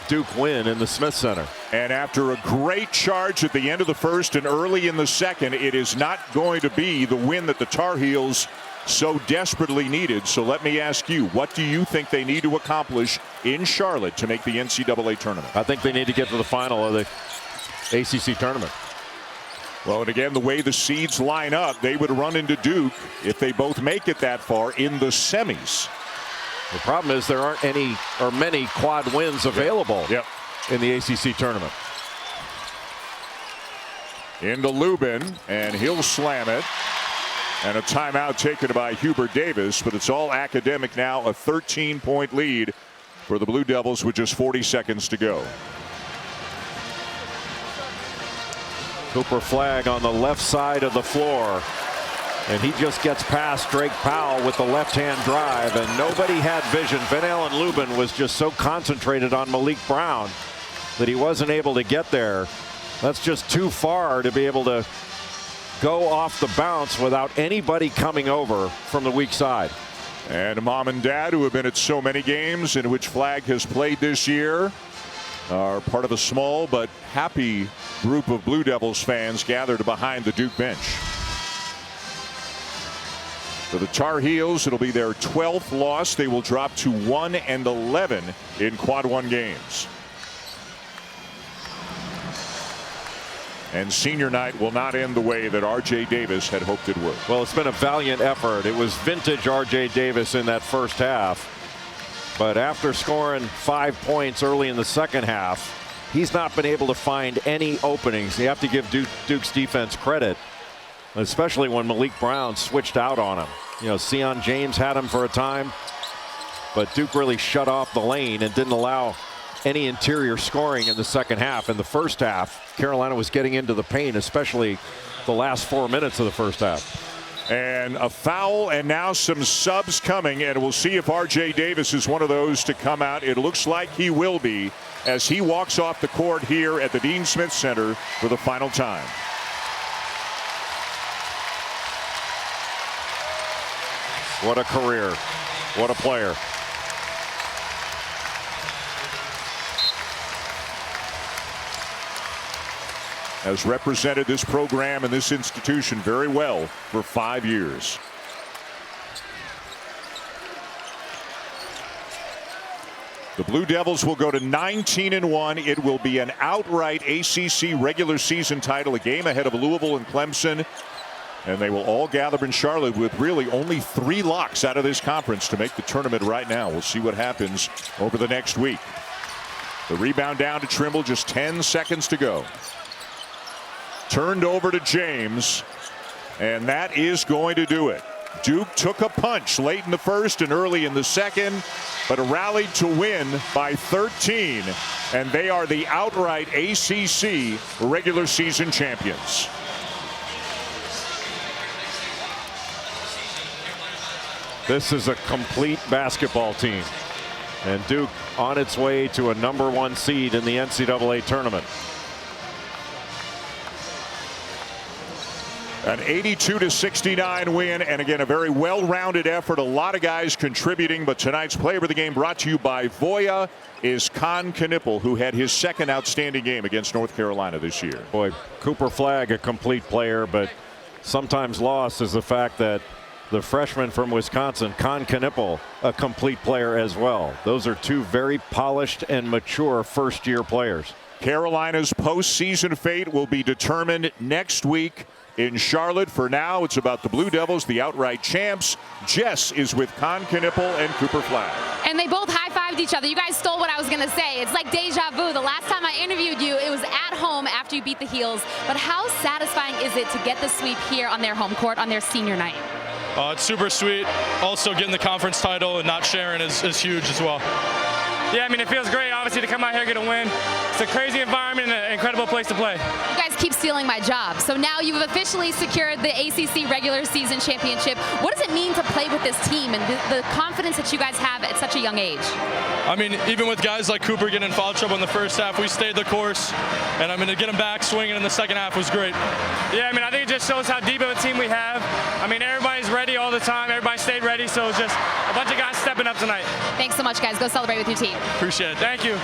Duke win in the Smith Center. And after a great charge at the end of the first and early in the second, it is not going to be the win that the Tar Heels so desperately needed. So let me ask you, what do you think they need to accomplish in Charlotte to make the NCAA tournament? I think they need to get to the final of the ACC tournament. Well, and again, the way the seeds line up, they would run into Duke if they both make it that far in the semis. The problem is there aren't any or many quad wins available in the ACC tournament. Into Lubin, and he'll slam it. And a timeout taken by Hubert Davis, but it's all academic now. A 13-point lead for the Blue Devils with just 40 seconds to go. Cooper Flagg on the left side of the floor. And he just gets past Drake Powell with the left-hand drive, and nobody had vision. Van Allen Lubin was just so concentrated on Malik Brown that he wasn't able to get there. That's just too far to be able to go off the bounce without anybody coming over from the weak side. And mom and dad, who have been at so many games in which Flagg has played this year, are part of a small but happy group of Blue Devils fans gathered behind the Duke bench. For the Tar Heels, it'll be their 12th loss. They will drop to 1-11 in quad one games. And senior night will not end the way that R.J. Davis had hoped it would. Well, it's been a valiant effort. It was vintage R.J. Davis in that first half. But after scoring 5 points early in the second half, he's not been able to find any openings. You have to give Duke's defense credit, especially when Malik Brown switched out on him. You know, Sion James had him for a time, but Duke really shut off the lane and didn't allow any interior scoring in the second half. In the first half, Carolina was getting into the paint, especially the last 4 minutes of the first half. And a foul, and now some subs coming, and we'll see if R.J. Davis is one of those to come out. It looks like he will be as he walks off the court here at the Dean Smith Center for the final time. What a career. What a player. Has represented this program and this institution very well for 5 years. The Blue Devils will go to 19-1. It will be an outright ACC regular season title, a game ahead of Louisville and Clemson. And they will all gather in Charlotte with really only 3 locks out of this conference to make the tournament right now. We'll see what happens over the next week. The rebound down to Trimble, just 10 seconds to go. Turned over to James, and that is going to do it. Duke took a punch late in the first and early in the second, but rallied to win by 13, and they are the outright ACC regular season champions. This is a complete basketball team, and Duke on its way to a #1 seed in the NCAA tournament. An 82-69 win, and again a very well-rounded effort. A lot of guys contributing, but tonight's player of the game, brought to you by Voya, is Con Knippel, who had his second outstanding game against North Carolina this year. Boy, Cooper Flagg, a complete player, but sometimes lost is the fact that the freshman from Wisconsin, Con Knippel, a complete player as well. Those are 2 very polished and mature first-year players. Carolina's postseason fate will be determined next week in Charlotte. For now, it's about the Blue Devils, the outright champs. Jess is with Con Knippel and Cooper Flagg. And they both high-fived each other. You guys stole what I was going to say. It's like deja vu. The last time I interviewed you, it was at home after you beat the Heels. But how satisfying is it to get the sweep here on their home court on their senior night? It's super sweet. Also getting the conference title and not sharing is huge as well. Yeah, I mean, it feels great, obviously, to come out here, get a win. It's a crazy environment and an incredible place to play. You guys keep stealing my job. So now you've officially secured the ACC regular season championship. What does it mean to play with this team and the confidence that you guys have at such a young age? I mean, even with guys like Cooper getting in foul trouble in the first half, we stayed the course. And I mean, to get him back swinging in the second half was great. Yeah, I mean, I think it just shows how deep of a team we have. I mean, everybody's ready all the time. Everybody stayed ready. So it's just a bunch of guys stepping up tonight. Thanks so much, guys. Go celebrate with your team. Appreciate it. Thank you.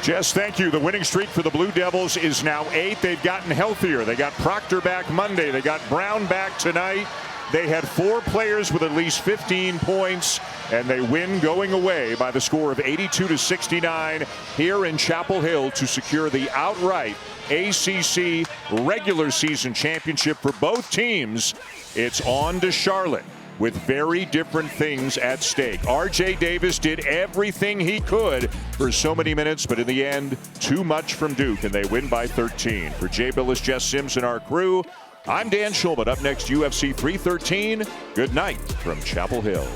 Jess, thank you. The winning streak for the Blue Devils is now 8. They've gotten healthier. They got Proctor back Monday. They got Brown back tonight. They had 4 players with at least 15 points, and they win going away by the score of 82-69 here in Chapel Hill to secure the outright ACC regular season championship for both teams. It's on to Charlotte with very different things at stake. R.J. Davis did everything he could for so many minutes, but in the end, too much from Duke, and they win by 13. For Jay Billis, Jess Sims, and our crew, I'm Dan Schulman. Up next, UFC 313. Good night from Chapel Hill.